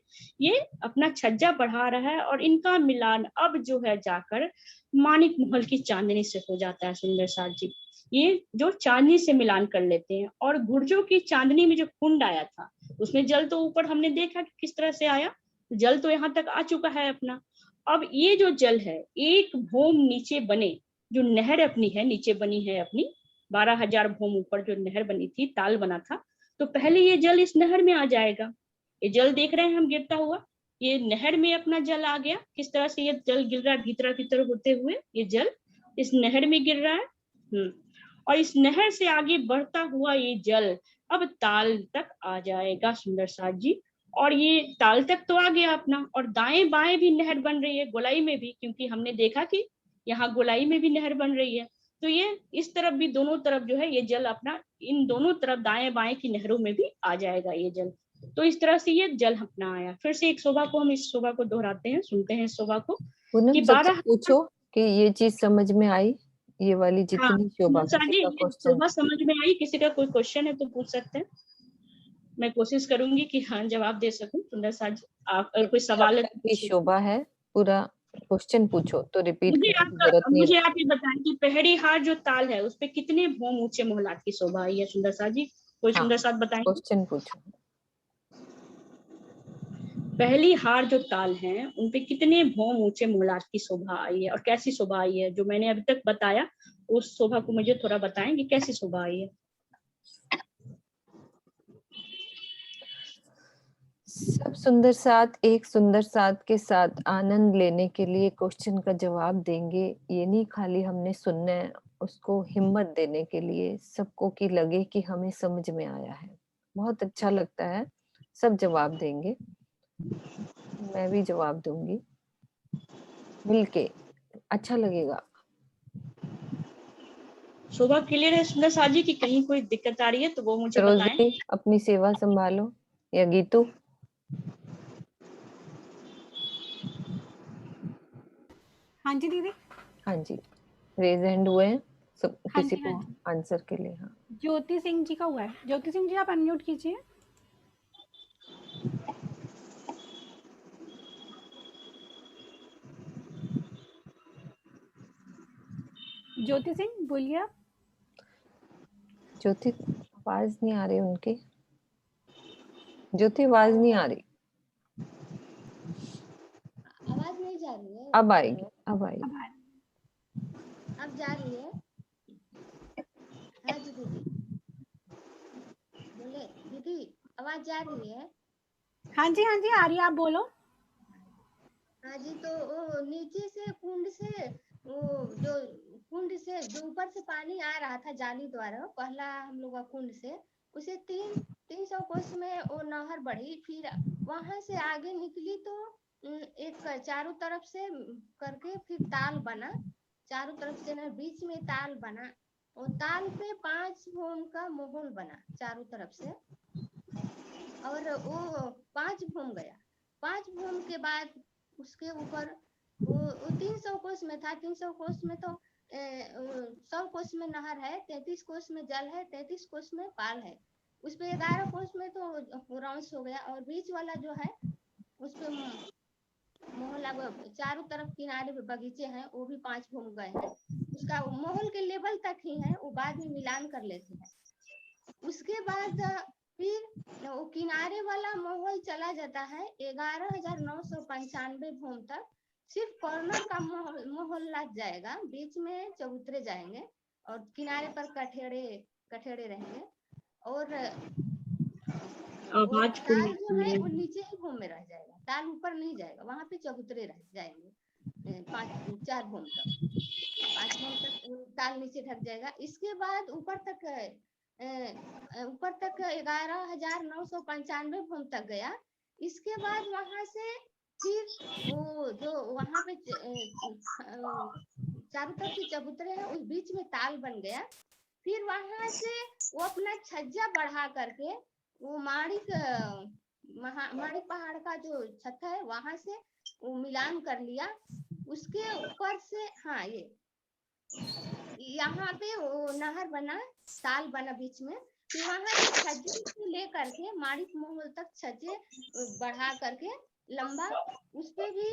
Speaker 2: ये अपना छज्जा बढ़ा रहा है, और इनका मिलान अब जो है जाकर मानिक महल की चांदनी से हो जाता है सुंदर साथ जी। ये जो चांदनी से मिलान कर लेते हैं, और गुर्जों की चांदनी में जो कुंड आया था, उसमें जल तो ऊपर हमने देखा कि किस तरह से आया, जल तो यहाँ तक आ चुका है अपना। अब ये जो जल है, एक भूम नीचे बने, जो नहर अपनी है नीचे बनी है अपनी, 12,000 भूम ऊपर जो नहर बनी थी, ताल बना था, तो पहले ये जल इस नहर में आ जाएगा। ये जल देख रहे हैं हम गिरता हुआ, ये नहर में अपना जल आ गया। किस तरह से ये जल गिर रहा है, भीतर भीतर होते हुए ये जल इस नहर में गिर रहा है। और इस नहर से आगे बढ़ता हुआ ये जल अब ताल तक आ जाएगा सुंदर साथ जी। और ये ताल तक तो आ गया अपना, और दाएं बाएं भी नहर बन रही है, गोलाई में भी, क्योंकि हमने देखा कि यहाँ गोलाई में भी नहर बन रही है। तो ये इस तरफ भी, दोनों तरफ जो है ये जल अपना, इन दोनों तरफ दाएं बाएं की नहरों में भी आ जाएगा ये जल। तो इस तरह से ये जल अपना आया। फिर से एक शोभा को हम इस शोभा को दोहराते हैं, सुनते हैं इस शोभा को कि
Speaker 3: पूनम सबसे
Speaker 2: 12।
Speaker 3: पूछो कि ये चीज समझ में आई, ये वाली
Speaker 2: हाँ
Speaker 3: जितनी शोभा, किसी
Speaker 2: जी,
Speaker 3: का
Speaker 2: ये
Speaker 3: क्वेश्चन?
Speaker 2: शोभा समझ में आई? किसी का कोई क्वेश्चन है तो पूछ सकते हैं, मैं कोशिश करूंगी कि हाँ जवाब दे सकूं। सुंदर साथ जी, आप अगर कोई
Speaker 3: अब
Speaker 2: सवाल है
Speaker 3: तक
Speaker 2: तो
Speaker 3: की
Speaker 2: पूछिए।
Speaker 3: शोभा है, पूरा क्वेश्चन पूछो तो रिपीट करने की जरूरत नहीं
Speaker 2: मुझे
Speaker 3: रहती।
Speaker 2: आप ये बताएं कि पहड़ी हार जो ताल है उस पे कितने भौम ऊंचे मोहलात की शोभा आई है सुंदर साथ जी? कोई
Speaker 3: हाँ,
Speaker 2: सुंदर साथ बताएंगे?
Speaker 3: क्वेश्चन पूछो।
Speaker 2: पहली हार जो ताल है उनपे कितने भौम ऊंचे मोहलात की शोभा आई है, और कैसी शोभा आई है? जो मैंने अभी तक बताया उस शोभा को मुझे थोड़ा बताएं कि कैसी शोभा आई है।
Speaker 3: सब सुंदर साथ एक सुंदर साथ के साथ आनंद लेने के लिए क्वेश्चन का जवाब देंगे। ये नहीं खाली हमने सुनना है, उसको हिम्मत देने के लिए सबको कि लगे कि हमें समझ में आया है। बहुत अच्छा लगता है, सब जवाब देंगे, मैं भी जवाब दूंगी मिलके, अच्छा लगेगा।
Speaker 2: शोभा क्लियर है सुंदर साथ जी, की कहीं कोई दिक्कत आ रही है तो वो मुझे बताएं।
Speaker 3: सरोजनी अपनी सेवा संभालो, या गीतू?
Speaker 4: हाँ जी दीदी।
Speaker 3: हाँ जी, रेज हैंड हुए हैं सब
Speaker 4: हाँ
Speaker 3: किसी
Speaker 4: जी,
Speaker 3: को
Speaker 4: हाँ जी।
Speaker 3: आंसर के लिए। हाँ,
Speaker 4: ज्योति सिंह जी का हुआ है। ज्योति सिंह जी आप अनम्यूट कीजिए। ज्योति सिंह बोलिए आप।
Speaker 3: ज्योति आवाज नहीं आ रही उनकी, ज्योति आवाज नहीं आ रही।
Speaker 5: आवाज नहीं जा रही है?
Speaker 3: अब आएगी, अब आएगी।
Speaker 5: अब जा रही है? हाँ जी दीदी। दीदी आवाज जा रही है?
Speaker 4: हाँ जी आ रही है, आप बोलो।
Speaker 5: हाँ जी, तो वो नीचे से कुंड से, वो जो कुंड से जो ऊपर से पानी आ रहा था जाली द्वारा, पहला हम लोग का कुंड से, उसे 300 कोस में वो नहर बढ़ी। फिर वहां से आगे निकली तो एक चारों तरफ से करके फिर ताल बना, चारों तरफ से ना बीच में ताल बना, और ताल पे 5 भूम का मोहल बना चारों तरफ से, और वो 5 भूम गया। 5 भूम के बाद उसके ऊपर वो 300 कोस में था। 300 कोस में तो 100 कोस में नहर है, 33 कोस में जल है, 33 कोस में पाल है। उस पे 11 कोस में तो राउंस हो गया, और बीच वाला जो है उस पे मोहल्ला चारों तरफ किनारे पे बगीचे हैं, वो भी 5 भूम गए हैं। उसका मोहल के लेवल तक ही है, वो बाद में मिलान कर लेते हैं। उसके बाद फिर वो किनारे वाला मोहल चला जाता है 11,995 भूम तक। सिर्फ कॉर्नर का मोहल्ला जाएगा, बीच में चबूतरे जाएंगे और किनारे पर कठेड़े रहेंगे। और वो ताल जो है वो नीचे ही भूम में रह जाएगा, ताल ऊपर नहीं जाएगा, वहां पे चबूतरे रह जाएंगे 4 भूम तक। 5 भूम तक ताल नीचे ढक जाएगा। इसके बाद ऊपर तक 11,995 भूम तक गया। इसके बाद वहां से फिर वो जो वहां पे चारों तरफ से चबूतरे हैं, उस बीच में ताल बन गया। फिर वहां से वो अपना छज्जा बढ़ा करके वो माणिक पहाड़ का जो छत है वहां से वो मिलान कर लिया। उसके ऊपर से हाँ ये यहाँ पे वो नहर बना, ताल बना बीच में। फिर वहां से छज्जे से लेकर के माणिक महल तक छज्जे बढ़ा करके लंबा, उस पे भी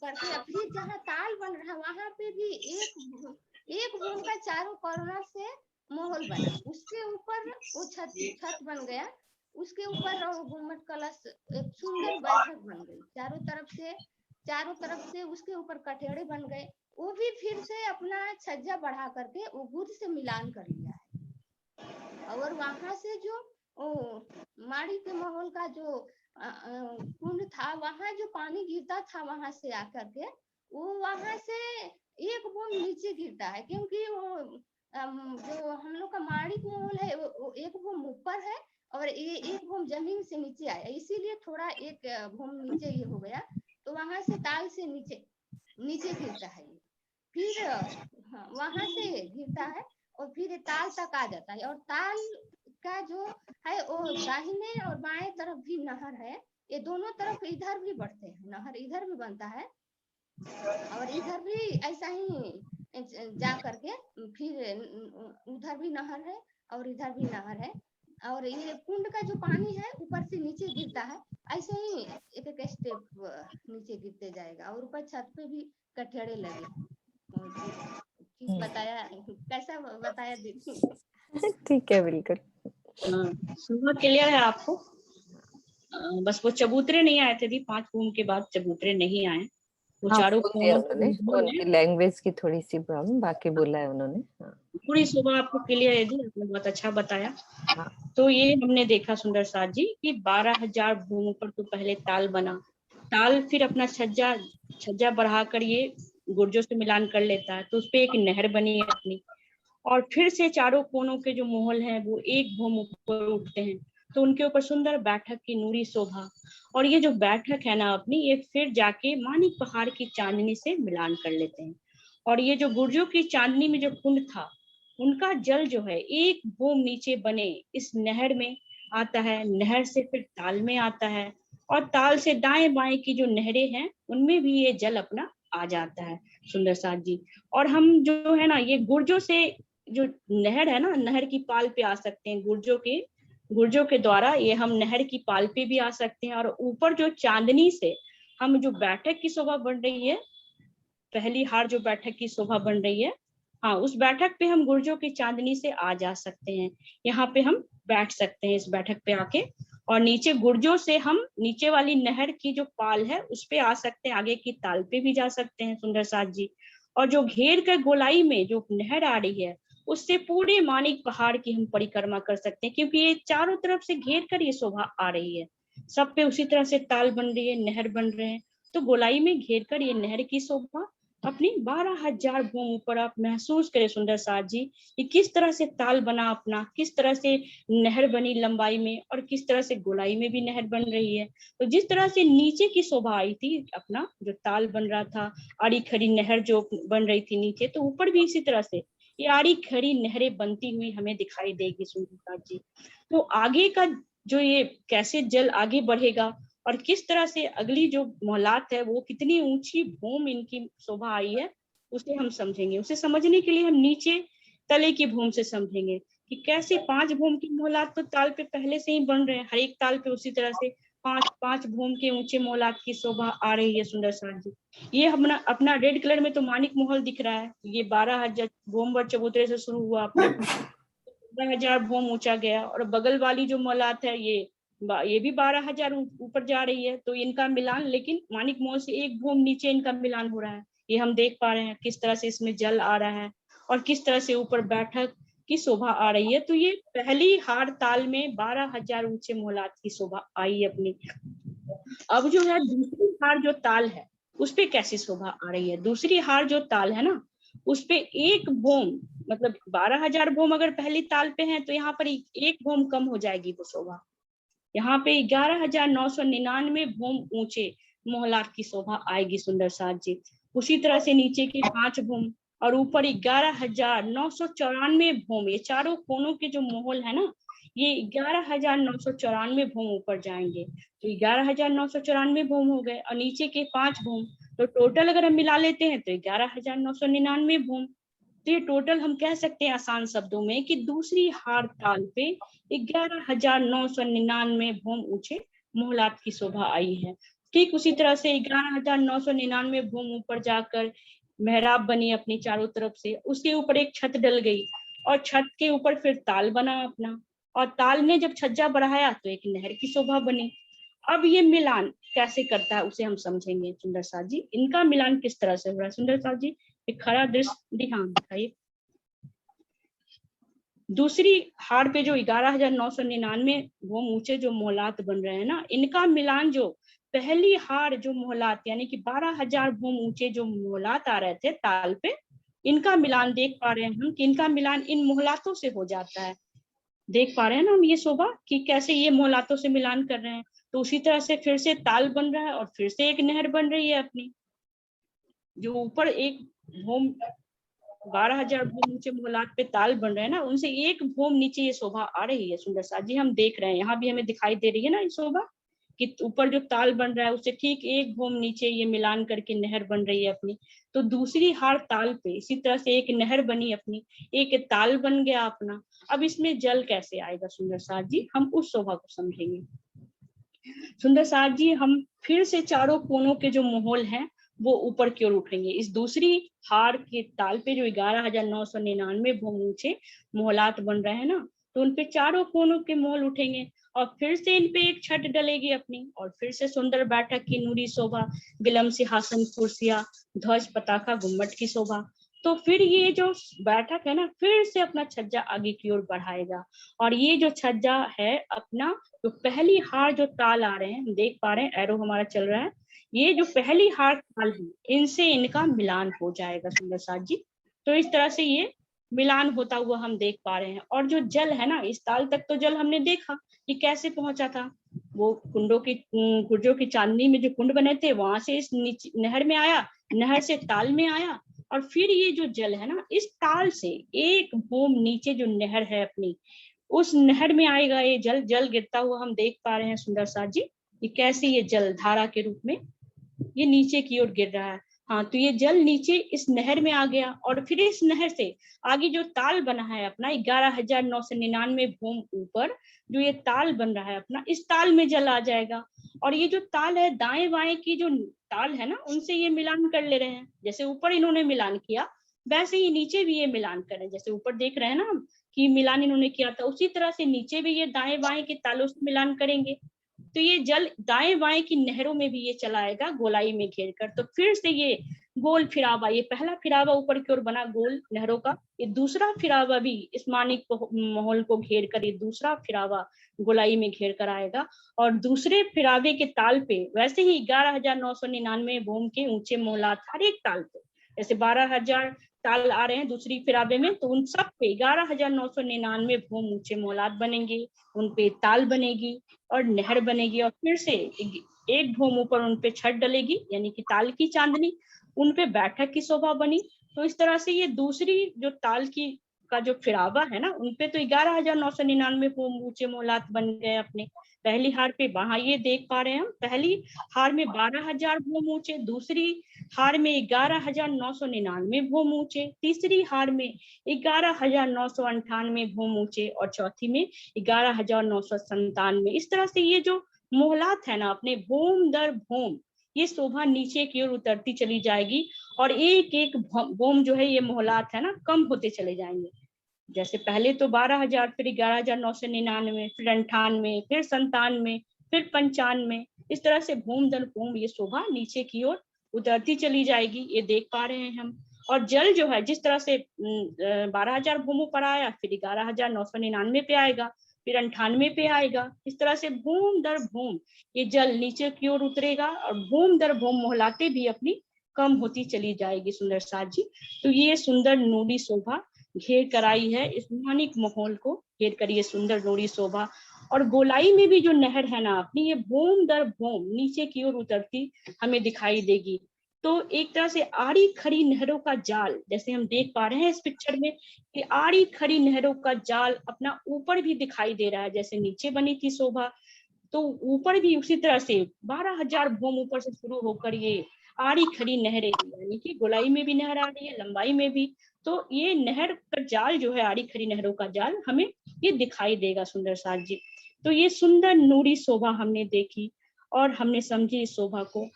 Speaker 5: करके फिर जहाँ ताल बन रहा वहां पे भी एक भूम का चारों कॉर्नर से महल बना। उसके ऊपर वो छत बन गया। उसके ऊपर गुम्मट कलश, एक सुंदर बैठक बन गई चारों तरफ से उसके ऊपर कठेड़े बन गए। वो भी फिर से अपना छज्जा बढ़ा करके वो गुद से मिलान कर लिया है। और वहां से जो माड़ी के महल का जो कुंड था, वहां जो पानी गिरता था वहां से आकर के वो वहां से एक भूम नीचे गिरता है, क्योंकि वो जो हम लोग का माड़ी के महल है वो एक भूम ऊपर है और एक भूम जमीन से नीचे आया, इसीलिए थोड़ा एक भूम नीचे ये हो गया। तो वहां से ताल से नीचे गिरता है। फिर हाँ, वहां से गिरता है और फिर ताल तक आ जाता है। और ताल का जो है वो दाहिने और बाएं तरफ भी नहर है, ये दोनों तरफ इधर भी बढ़ते हैं, नहर इधर भी बनता है और इधर भी ऐसा ही जा करके फिर उधर भी नहर है और इधर भी नहर है। और ये कुंड का जो पानी है ऊपर से नीचे गिरता है, ऐसे ही एक एक स्टेप नीचे गिरते जाएगा। और ऊपर छत पे भी कठेड़े लगे। बताया कैसा बताया दीदी?
Speaker 3: ठीक है, बिल्कुल
Speaker 2: सुबह क्लियर है आपको? बस वो चबूतरे नहीं आए थे दी, 5 भूम के बाद चबूतरे नहीं आए। वो
Speaker 3: हाँ,
Speaker 2: चारों
Speaker 3: उन्होंने उनकी लैंग्वेज की थोड़ी सी प्रॉब्लम, बाकी बोला है उन्होंने। हाँ।
Speaker 2: पूरी सुबह आपको क्लियर है दी, आपने बहुत अच्छा बताया।
Speaker 3: हाँ।
Speaker 2: तो ये हमने देखा सुंदर साथ जी कि 12,000 भूमों पर तो पहले ताल बना, ताल फिर अपना छज्जा बढ़ाकर ये गुर्जों से मिलान कर लेता है, तो उस पे एक नहर बनी है अपनी। और फिर से चारों कोनों के जो महल हैं वो एक भूम ऊपर उठते हैं, तो उनके ऊपर सुंदर बैठक की नूरी शोभा। और ये जो बैठक है ना अपनी, ये फिर जाके मानिक पहाड़ की चांदनी से मिलान कर लेते हैं। और ये जो गुर्जों की चांदनी में जो कुंड था, उनका जल जो है एक भूम नीचे बने इस नहर में आता है, नहर से फिर ताल में आता है, और ताल से दाएं बाएं की जो नहरें हैं उनमें भी ये जल अपना आ जाता है सुंदर साथ जी। और हम जो है ना ये गुर्जों से जो नहर है ना, नहर की पाल पे आ सकते हैं, गुर्जों के द्वारा ये हम नहर की पाल पे भी आ सकते हैं। और ऊपर जो चांदनी से हम जो बैठक की शोभा बन रही है, पहली हार जो बैठक की शोभा बन रही है, हाँ उस बैठक पे हम गुर्जों की चांदनी से आ जा सकते हैं। यहाँ पे हम बैठ सकते हैं इस बैठक पे आके, और नीचे गुर्जों से हम नीचे वाली नहर की जो पाल है उस पे आ सकते हैं, आगे की ताल पे भी जा सकते हैं सुंदर साथ जी। और जो घेर कर गोलाई में जो नहर आ रही है उससे पूरे मानिक पहाड़ की हम परिक्रमा कर सकते हैं, क्योंकि ये चारों तरफ से घेर कर ये शोभा आ रही है। सब पे उसी तरह से ताल बन रही है, नहर बन रहे हैं, तो गोलाई में घेर कर ये नहर की शोभा अपनी 12,000 भूम ऊपर आप महसूस करें सुंदर साथ जी, कि किस तरह से ताल बना अपना, किस तरह से नहर बनी लंबाई में, और किस तरह से गोलाई में भी नहर बन रही है। तो जिस तरह से नीचे की शोभा आई थी, अपना जो ताल बन रहा था, आड़ी खड़ी नहर जो बन रही थी नीचे, तो ऊपर भी इसी तरह से ये आड़ी खड़ी नहरें बनती हुई हमें दिखाई देगी सुंदर साथ जी। तो आगे का जो ये कैसे जल आगे बढ़ेगा और किस तरह से अगली जो मोहलात है वो कितनी ऊंची भूम इनकी शोभा आई है, उसे हम समझेंगे। उसे समझने के लिए हम नीचे तले की भूम से समझेंगे कि कैसे 5 भूम की मोहलात तो ताल पे पहले से ही बन रहे हैं, हर एक ताल पे उसी तरह से 5 भूम के ऊंचे मोहलात की शोभा आ रही है सुंदर साथ जी। ये अपना रेड कलर में तो मानिक महल दिख रहा है, ये 12,000 भूम चबूतरे से शुरू हुआ, अपने 12,000 भूम ऊंचा गया, और बगल वाली जो मोहलात है ये भी 12,000 ऊपर जा रही है। तो इनका मिलान, लेकिन मानिक महल से 1 भूम नीचे इनका मिलान हो रहा है। ये हम देख पा रहे हैं किस तरह से इसमें जल आ रहा है और किस तरह से ऊपर बैठक की शोभा आ रही है। तो ये पहली हार ताल में 12,000 ऊंचे मोहलात की शोभा आई अपनी। अब जो है दूसरी हार जो ताल है उस पे कैसी शोभा आ रही है। दूसरी हार जो ताल है ना, उस पे 1 भूम, मतलब 12,000 भूम अगर पहली ताल पे है, तो यहाँ पर 1 भूम कम हो जाएगी वो शोभा। यहाँ पे 11,999 भूम ऊंचे मोहलात की शोभा आएगी सुंदर साथ जी। उसी तरह से नीचे के 5 भूम और ऊपर 11,994 भूम, ये चारों कोनों के जो मोहल है ना, ये 11,994 भूम ऊपर जाएंगे। तो 11,994 भूम हो गए, और नीचे के 5 भूम, तो टोटल अगर हम मिला लेते हैं तो 11,999 भूम। तो ये टोटल हम कह सकते हैं आसान शब्दों में कि दूसरी हार ताल पे 11,999 भूम ऊंचे मोहलात की शोभा आई है। ठीक उसी तरह से 11,999 भूम ऊपर जाकर मेहराब बनी अपनी चारों तरफ से, उसके ऊपर एक छत डल गई, और छत के ऊपर फिर ताल बना अपना, और ताल ने जब छज्जा बढ़ाया तो एक नहर की शोभा बनी। अब ये मिलान कैसे करता है उसे हम समझेंगे सुंदर साथ जी। इनका मिलान किस तरह से हो रहा है सुंदर साथ जी, एक खरा दृश्य दिखाइए। दूसरी हार पे जो 11,999 भूम ऊंचे जो मोहलात बन रहे हैं ना, इनका मिलान जो पहली हार जो मोहलात यानी कि 12,000 भूम ऊंचे जो मोहलात आ रहे थे ताल पे, इनका मिलान देख पा रहे हैं हम कि इनका मिलान इन मोहलातों से हो जाता है। देख पा रहे हैं ना हम ये शोभा कि कैसे ये मोहलातों से मिलान कर रहे हैं। तो उसी तरह से फिर से ताल बन रहा है और फिर से एक नहर बन रही है अपनी, जो ऊपर एक भूम 12,000 भूम नीचे मोहलात पे ताल बन रहे हैं ना, उनसे 1 भूम नीचे ये शोभा आ रही है सुंदर साथ जी। हम देख रहे हैं यहाँ भी हमें दिखाई दे रही है ना ये शोभा कि ऊपर जो ताल बन रहा है उससे ठीक 1 भूम नीचे ये मिलान करके नहर बन रही है अपनी। तो दूसरी हार ताल पे इसी तरह से एक नहर बनी अपनी, एक ताल बन गया अपना। अब इसमें जल कैसे आएगा सुंदर साथ जी, हम उस शोभा को समझेंगे सुंदर साथ जी। हम फिर से चारों कोनों के जो मोहल हैं वो ऊपर की ओर उठेंगे। इस दूसरी हार के ताल पे जो 11,999 भूम ऊंचे मोहलात बन रहे हैं ना, तो उन पे चारों कोनों के मोहल उठेंगे, और फिर से इन पे एक छत डलेगी अपनी, और फिर से सुंदर बैठक की नूरी शोभा, गिलम सिंहासन कुर्सियां, ध्वज पताका गुम्मट की शोभा। तो फिर ये जो बैठक है ना, फिर से अपना छज्जा आगे की ओर बढ़ाएगा, और ये जो छज्जा है अपना, तो पहली हार जो ताल आ रहे हैं, हम देख पा रहे हैं एरो हमारा चल रहा है, ये जो पहली हार ताल है इनसे इनका मिलान हो जाएगा सुंदर साथ जी। तो इस तरह से ये मिलान होता हुआ हम देख पा रहे हैं। और जो जल है ना, इस ताल तक तो जल हमने देखा कि कैसे पहुंचा था, वो कुंडों की गुर्जों की चांदनी में जो कुंड बने थे वहां से इस नहर में आया, नहर से ताल में आया, और फिर ये जो जल है ना, इस ताल से 1 भूम नीचे जो नहर है अपनी, उस नहर में आएगा ये जल। जल गिरता हुआ हम देख पा रहे हैं सुंदर साथ जी कि कैसे ये जल धारा के रूप में ये नीचे की ओर गिर रहा है। हाँ, तो ये जल नीचे इस नहर में आ गया, और फिर इस नहर से आगे जो ताल बना है अपना 11,999 भूम ऊपर जो ये ताल बन रहा है अपना, इस ताल में जल आ जाएगा। और ये जो ताल है दाएं बाएं की जो ताल है ना, उनसे ये मिलान कर ले रहे हैं। जैसे ऊपर इन्होंने मिलान किया वैसे ही नीचे भी ये मिलान करें। जैसे ऊपर देख रहे हैं ना हम कि मिलान इन्होंने किया था, उसी तरह से नीचे भी ये दाएं बाएं के तालों से मिलान करेंगे। तो ये जल दाएं बाएं की नहरों में भी ये चलाएगा गोलाई में घेर कर। तो फिर से ये गोल फिरावा, ये पहला फिरावा ऊपर की ओर बना गोल नहरों का, ये दूसरा फिरावा भी इस मानिक माहौल को घेर कर, ये दूसरा फिरावा गोलाई में घेर कर आएगा। और दूसरे फिरावे के ताल पे वैसे ही 11,999 भूम के ऊंचे मोहलात हर एक ताल पे, जैसे 12,000 ताल आ रहे हैं दूसरी फिरावे में, तो उन सब पे 11,999 भूम ऊंचे मोहलात बनेंगे, उन पे ताल बनेगी और नहर बनेगी। और फिर से एक भूम ऊपर उन पे छत डलेगी, यानी कि ताल की चांदनी, उन पे बैठक की शोभा बनी। तो इस तरह से ये दूसरी जो ताल की का जो फिरावा है ना, उनपे तो 11,999 भूम ऊंचे मोहलात बन गए अपने। पहली हार पे वहां ये देख पा रहे हैं हम, पहली हार में 12,000 भूम ऊंचे, दूसरी हार में 11,999 भूम ऊंचे, तीसरी हार में 11,998 भूम ऊंचे और चौथी में 11,997। इस तरह से ये जो मोहलात है ना अपने भूम दर भूम, ये शोभा नीचे की ओर उतरती चली जाएगी और एक एक भूम जो है ये मोहलात है ना कम होते चले जाएंगे। जैसे पहले तो 12,000, फिर 11,999, फिर 98, फिर 97, फिर 95, इस तरह से भूम दर भूम ये शोभा नीचे की ओर उतरती चली जाएगी, ये देख पा रहे हैं हम। और जल जो है जिस तरह से 12,000 भूमों पर आया, फिर 11,999 पे आएगा, फिर 98 पे आएगा, इस तरह से भूम दर भूम ये जल नीचे की ओर उतरेगा और भूम दर भूम मोहलाते भी अपनी कम होती चली जाएगी सुंदर साथ जी। तो ये सुंदर नूरी शोभा घेर कर आई है इस मानिक माहौल को घेर कर, ये सुंदर नूरी शोभा। और गोलाई में भी जो नहर है ना अपनी, ये भूम दर भूम नीचे की ओर उतरती हमें दिखाई देगी। तो एक तरह से आड़ी खड़ी नहरों का जाल, जैसे हम देख पा रहे हैं इस पिक्चर में कि आड़ी खड़ी नहरों का जाल अपना ऊपर भी दिखाई दे रहा है, जैसे नीचे बनी थी शोभा तो ऊपर भी उसी तरह से 12,000 भूम ऊपर से शुरू होकर ये आड़ी खड़ी नहरें, यानी कि गोलाई में भी नहर आ रही है, लंबाई में भी। तो ये नहर का जाल जो है, आड़ी खड़ी नहरों का जाल हमें ये दिखाई देगा सुंदर साथ जी। तो ये सुंदर नूरी शोभा हमने देखी और हमने समझी इस शोभा को।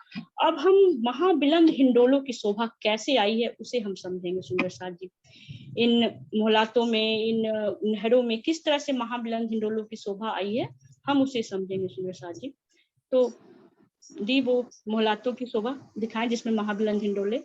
Speaker 2: अब हम महाबिलंद हिंडोलों की शोभा कैसे आई है उसे हम समझेंगे सुंदर साथ जी। इन मोहलातों में, इन नहरों में किस तरह से महाबिलंद हिंडोलों की शोभा आई है, हम उसे समझेंगे सुंदर साथ जी। तो दी वो मोहलातों की शोभा दिखाएं जिसमें महाबिलंद हिंडोले।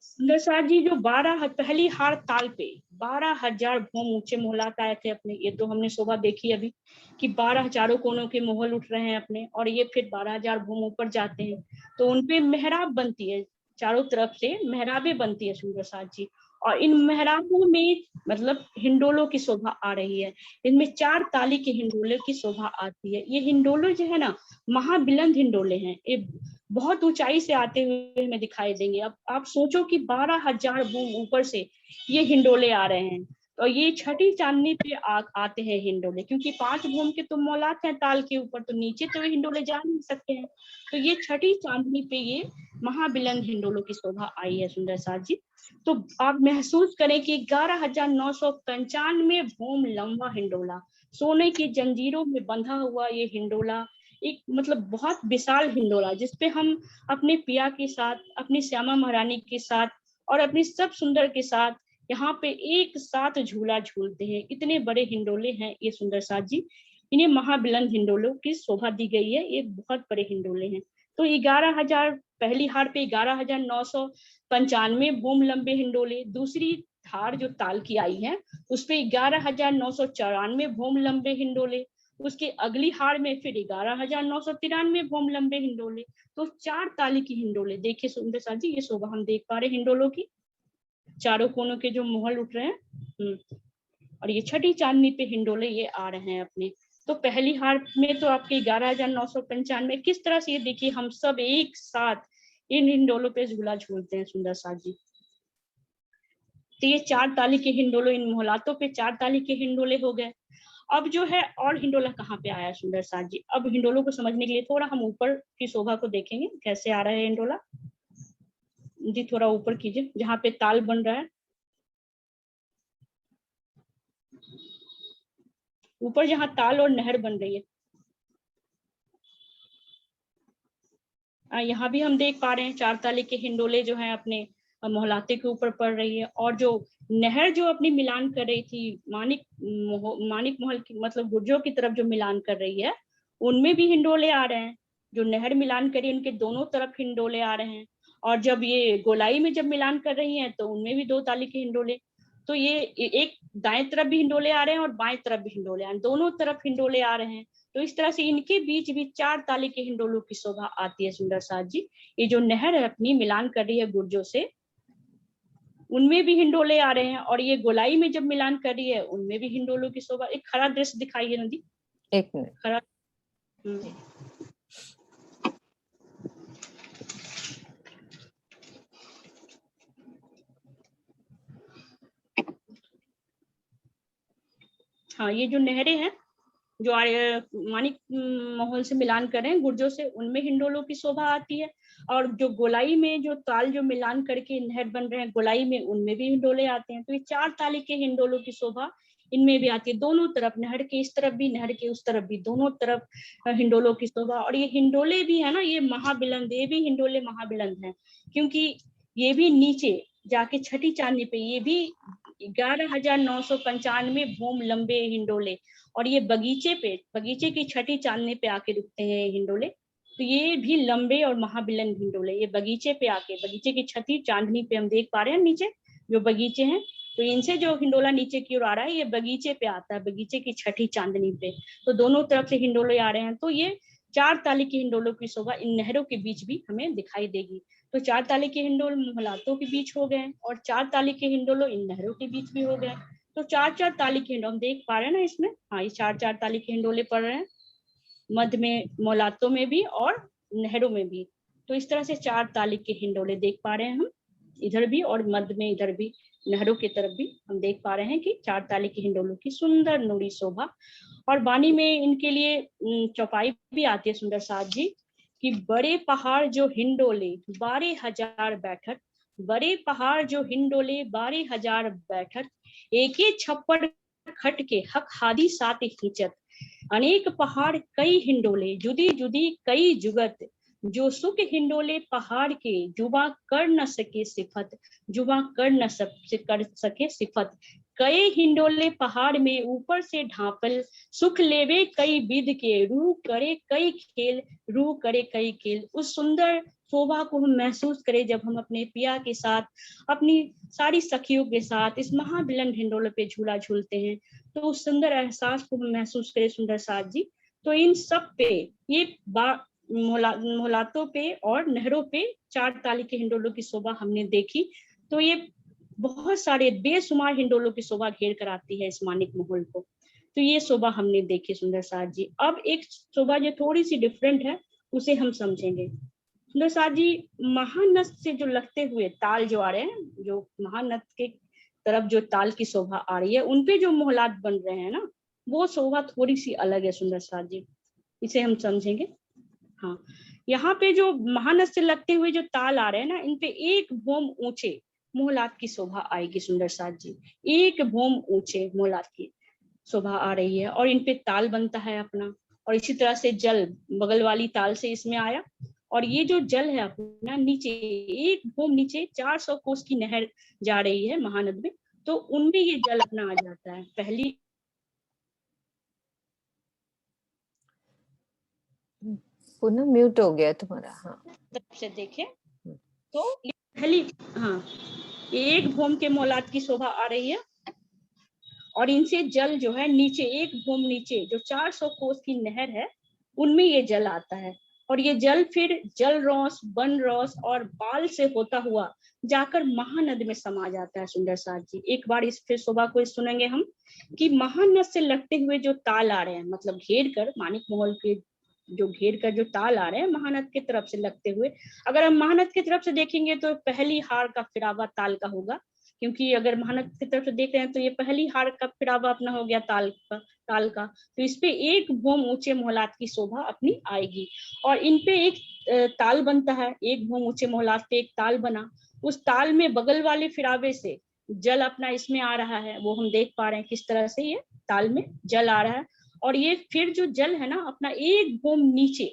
Speaker 2: सुंदर साथ जी जो पहली हार ताल पे 12,000 भूम ऊंचे मोहलात आए थे अपने, ये तो हमने शोभा देखी अभी कि 12 चारों कोनों के मोहल उठ रहे हैं अपने, और ये फिर 12,000 भूम ऊपर जाते हैं तो उनपे मेहराब बनती है, चारों तरफ से मेहराबें बनती है सुंदर साथ जी। और इन मेहराबों में मतलब हिंडोलों की शोभा आ रही है, इनमें 4 ताली के हिंडोले की शोभा आती है। ये हिंडोले जो है ना महाबिलंद हिंडोले हैं, ये बहुत ऊंचाई से आते हुए हमें दिखाई देंगे। अब आप सोचो कि 12,000 भूम ऊपर से ये हिंडोले आ रहे हैं, तो ये छठी चांदनी पे आते हैं हिंडोले, क्योंकि 5 भूम के तो मोहलात हैं ताल के ऊपर, तो नीचे तो हिंडोले जा नहीं सकते हैं। तो ये छठी चांदनी पे ये महाबिलंद हिंडोलों की शोभा आई है सुंदर साथ जी। तो आप महसूस करें कि 11,995 भूम लंबा हिंडोला, सोने की जंजीरों में बंधा हुआ ये हिंडोला, एक मतलब बहुत विशाल हिंडोला जिसपे हम अपने पिया के साथ, अपनी श्यामा महारानी के साथ और अपनी सब सुंदर के साथ यहाँ पे एक साथ झूला झूलते हैं। इतने बड़े हिंडोले हैं ये सुंदर साथ जी, इन्हें महाबिलंद हिंडोलों की शोभा दी गई है, ये बहुत बड़े हिंडोले हैं। तो 11,000 पहली हार पे 11,995 भूम लंबे हिंडोले, दूसरी हार जो ताल की आई है उस पे 11,994 भूम लंबे हिंडोले, उसके अगली हार में फिर 11,993 भूम लंबे हिंडोले। तो 4 ताली की हिंडोले, देखिए सुंदर साथ जी ये शोभा हम देख पा रहे हैं हिंडोलों की, चारों कोनों के जो मोहल उठ रहे हैं। और ये छठी चांदनी पे हिंडोले ये आ रहे हैं अपने। तो पहली हार में तो आपके 11,995 किस तरह से ये देखिए हम सब एक साथ इन हिंडोलों पे झूला झूलते हैं सुंदर साथ जी। तो ये 4 ताली के हिंडोले, इन मोहलातों पे 4 ताली के हिंडोले हो गए। अब जो है और हिंडोला कहाँ पे आया सुंदर साथ जी। अब हिंडोलों को समझने के लिए थोड़ा हम ऊपर की शोभा को देखेंगे, कैसे आ रहा है हिंडोला जी। थोड़ा ऊपर कीजिए जहाँ पे ताल बन रहा है, ऊपर जहाँ ताल और नहर बन रही है, यहाँ भी हम देख पा रहे हैं 4 ताले के हिंडोले जो हैं अपने मोहलाते के ऊपर पड़ रही है। और जो नहर जो अपनी मिलान कर रही थी मानिक महल की मतलब गुर्जरों की तरफ जो मिलान कर रही है, उनमें भी हिंडोले आ रहे हैं। जो नहर मिलान करी उनके दोनों तरफ हिंडोले आ रहे हैं। और जब ये गोलाई में जब मिलान कर रही हैं तो उनमें भी 2 ताली के हिंडोले। तो ये एक दाएं तरफ भी हिंडोले आ रहे हैं और बाएं तरफ भी हिंडोले आ रहे हैं, दोनों तरफ हिंडोले आ रहे हैं। तो इस तरह से इनके बीच भी 4 ताली के हिंडोलों की शोभा आती है सुंदर साथ जी। ये जो नहर है अपनी मिलान कर रही है गुर्जों से, उनमें भी हिंडोले आ रहे हैं। और ये गोलाई में जब मिलान कर रही है उनमें भी हिंडोलों की शोभा। एक खड़ा दृश्य दिखाइए नदी,
Speaker 3: एक मिनट।
Speaker 2: खड़ा। हाँ, ये जो नहरें हैं जो मानिक महल से मिलान कर रहे हैं गुर्जों से, उनमें हिंडोलों की शोभा आती है। और जो गोलाई में जो ताल जो मिलान करके नहर बन रहे हैं गोलाई में, उनमें भी हिंडोले आते हैं। तो ये 4 ताली के हिंडोलों की शोभा इनमें भी आती है, दोनों तरफ, नहर के इस तरफ भी नहर के उस तरफ भी, दोनों तरफ हिंडोलों की शोभा। और ये हिंडोले भी है ना, ये महाबिलंद, ये भी हिंडोले महाबिलंद है, क्योंकि ये भी नीचे जाके छठी चांदनी पे, ये भी 11,995 भूम लंबे हिंडोले। और ये बगीचे की छठी चांदनी पे आके रुकते हैं हिंडोले। तो ये भी लंबे और महाबिलंद हिंडोले ये बगीचे पे आके, बगीचे की छठी चांदनी पे हम देख पा रहे हैं नीचे जो बगीचे हैं, तो इनसे जो हिंडोला नीचे की ओर आ रहा है ये बगीचे पे आता है, बगीचे की छठी चांदनी पे। तो दोनों तरफ से हिंडोले आ रहे हैं। तो ये 4 ताली की हिंडोलों की शोभा इन नहरों के बीच भी हमें दिखाई देगी। तो 4 ताली के हिंडोल मोहलातों के बीच हो गए और 4 ताली के हिंडोलों इन नहरों के बीच भी हो गए। तो 4-4 ताली के हिंडोले हम देख पा रहे हैं ना इसमें। हाँ, ये 4-4 ताली के हिंडोले पड़ रहे हैं मध्य में, मोहलातों में भी और नहरों में भी। तो इस तरह से 4 ताली के हिंडोले देख पा रहे हैं हम इधर भी, और मध्य में इधर भी नहरों की तरफ भी हम देख पा रहे हैं कि 4 ताली के हिंडोलों की सुंदर नूरी शोभा। और बानी में इनके लिए चौपाई भी आती है सुंदर साथ जी कि बड़े पहाड़ जो हिंडोले 12,000 बैठक, बड़े पहाड़ जो हिंडोले 12,000 बैठक, एके छप्पड़ खट के हक हादी सात खींचत, अनेक पहाड़ कई हिंडोले जुदी जुदी कई जुगत, जो सुख हिंडोले पहाड़ के जुबा कर न सके सिफत, जुबा कर सके सिफत, कई हिंडोले पहाड़ में ऊपर से ढांपल, सुख लेवे कई विध के, रूह करे कई खेल, रूह करे कई खेल। उस सुंदर शोभा को हम महसूस करें जब हम अपने पिया के साथ, अपनी सारी सखियों के साथ इस महाबिलंद हिंडोले पे झूला झूलते हैं, तो उस सुंदर एहसास को हम महसूस करें सुंदर साथ जी। तो इन सब पे ये मोहलातों पे और नहरों पे 4 ताली के हिंडोलों की शोभा हमने देखी। तो ये बहुत सारे बेशुमार हिंडोलों की शोभा घेर कर आती है इस मानिक महल को। तो ये शोभा हमने देखी सुंदर साथ जी। अब एक शोभा जो थोड़ी सी डिफरेंट है उसे हम समझेंगे सुंदर साथ जी। महानद से जो लगते हुए ताल जो आ रहे हैं, जो महानद के तरफ जो ताल की शोभा आ रही है, उनपे जो मोहलात बन रहे हैं ना, वो शोभा थोड़ी सी अलग है सुंदर साथ जी, इसे हम समझेंगे। हाँ, यहाँ पे जो महानद से लगते हुए जो ताल आ रहे हैं ना, इन पे 1 भूम ऊंचे मोहलात की शोभा आएगी सुंदर साथ जी। 1 भूम ऊंचे मोहलात की शोभा आ रही है और इन पे ताल बनता है अपना। और इसी तरह से जल बगल वाली ताल से इसमें आया, और ये जो जल है अपना नीचे 1 भूम नीचे 400 कोस की नहर जा रही है महानद में, तो उनमें ये जल अपना आ जाता है। पहली
Speaker 3: पुनः म्यूट हो गया तुम्हारा। हाँ,
Speaker 2: तरफ से देखें तो ये पहली, हाँ, 1 भूम के मोहलात की शोभा आ रही है और इनसे जल जो है नीचे 1 भूम नीचे जो 400 कोस की नहर है उनमें ये जल आता है। और ये जल फिर जल रौस, बन रौस और बाल से होता हुआ जाकर महानद में समा जाता है सुंदर साथ जी। एक बार इस फिर शोभा को सुनेंगे हम कि महानद से लगते हुए जो ताल आ रहे हैं, मतलब घेर कर मानिक महल के जो घेर कर जो ताल आ रहे हैं महानद की तरफ से लगते हुए, अगर हम महानद की तरफ से देखेंगे तो पहली हार का फिरावा ताल का होगा, क्योंकि अगर महानद की तरफ से देख रहे हैं तो ये पहली हार का फिरावा अपना हो गया ताल का। तो इस पे 1 भूम ऊंचे मोहलात की शोभा अपनी आएगी। और इन पे एक ताल बनता है, 1 भूम ऊंचे मोहलात पे एक ताल बना, उस ताल में बगल वाले फिरावे से जल अपना इसमें आ रहा है, वो हम देख पा रहे हैं किस तरह से ये ताल में जल आ रहा है। और ये फिर जो जल है ना अपना 1 भूम नीचे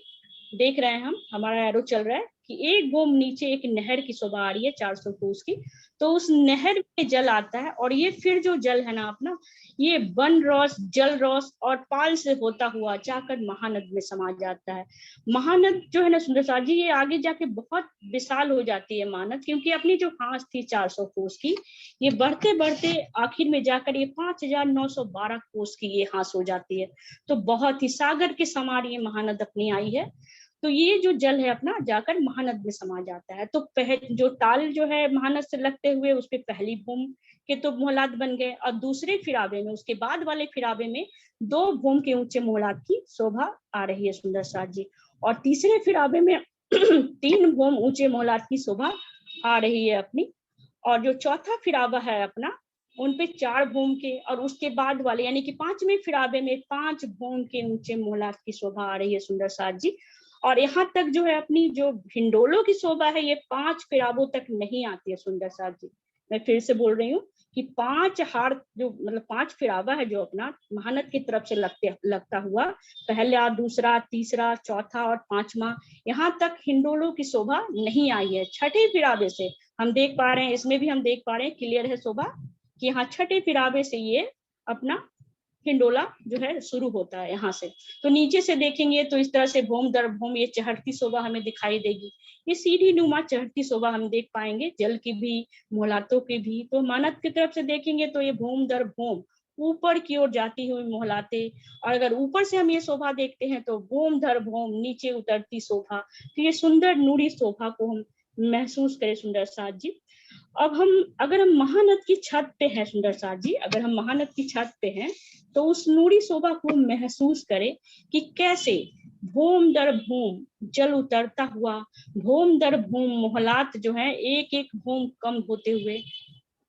Speaker 2: देख रहे हैं हम, हमारा एरो चल रहा है कि एक भूम नीचे एक नहर की शोभा आ रही है 400 कोस की, तो उस नहर में जल आता है और ये फिर जो जल है ना अपना, ये वन रॉस, जल रॉस और पाल से होता हुआ जाकर महानद में समा जाता है। महानद जो है ना सुंदर सार जी, ये आगे जाके बहुत विशाल हो जाती है महानद, क्योंकि अपनी जो हांस थी 400 कोस की, ये बढ़ते बढ़ते आखिर में जाकर ये 5912 कोस की ये हांस हो जाती है। तो बहुत ही सागर के समान ये महानद अपनी आई है। तो ये जो जल है अपना जाकर महानद में समा जाता है। तो जो ताल जो है महानद से लगते हुए उस पे पहली भूम के तो मोहलात बन गए, और दूसरे फिराबे में, उसके बाद वाले फिराबे में 2 भूम के ऊंचे मोहलात की शोभा आ रही है सुंदर साथ जी, और तीसरे फिराबे में 3 भूम ऊंचे मोहलात की शोभा आ रही है अपनी, और जो चौथा फिराबा है अपना उन पे 4 भूम के, और उसके बाद वाले यानी कि 5वें फिराबे में 5 भूम के ऊंचे मोहलात की शोभा आ रही है सुंदर साथ जी। और यहाँ तक जो है अपनी जो भिंडोलों की शोभा है ये 5 फिराबों तक नहीं आती है सुंदर साथ जी। मैं फिर से बोल रही हूँ कि 5 हार जो मतलब 5 फिराबा है जो अपना महानद की तरफ से लगता हुआ, पहला, दूसरा, तीसरा, चौथा और 5वां, यहाँ तक हिंडोलों की शोभा नहीं आई है। छठे फिराबे से हम देख पा रहे हैं, इसमें भी हम देख पा रहे हैं क्लियर है शोभा कि यहाँ छठे फिराबे से ये अपना हिंडोला जो है शुरू होता है यहाँ से। तो नीचे से देखेंगे तो इस तरह से भूम दर भूम ये चढ़ती शोभा हमें दिखाई देगी, ये सीढ़ी नुमा चढ़ती शोभा हम देख पाएंगे, जल की भी मोहलातों की भी। तो महानद की तरफ से देखेंगे तो ये भूम दर भूम ऊपर की ओर जाती हुई मोहलाते, और अगर ऊपर से हम ये शोभा देखते हैं तो भूम दर भूम नीचे उतरती शोभा। तो ये सुंदर नूरी शोभा को हम महसूस करें सुंदर साथ जी। अब अगर हम महानद की छत पे हैं सुंदर साथ जी, अगर हम महानद की छत पे हैं तो उस नूरी शोभा को महसूस करें कि कैसे भूम दर भूम जल उतरता हुआ, भूम दर भूम मोहलात जो है एक एक भूम कम होते हुए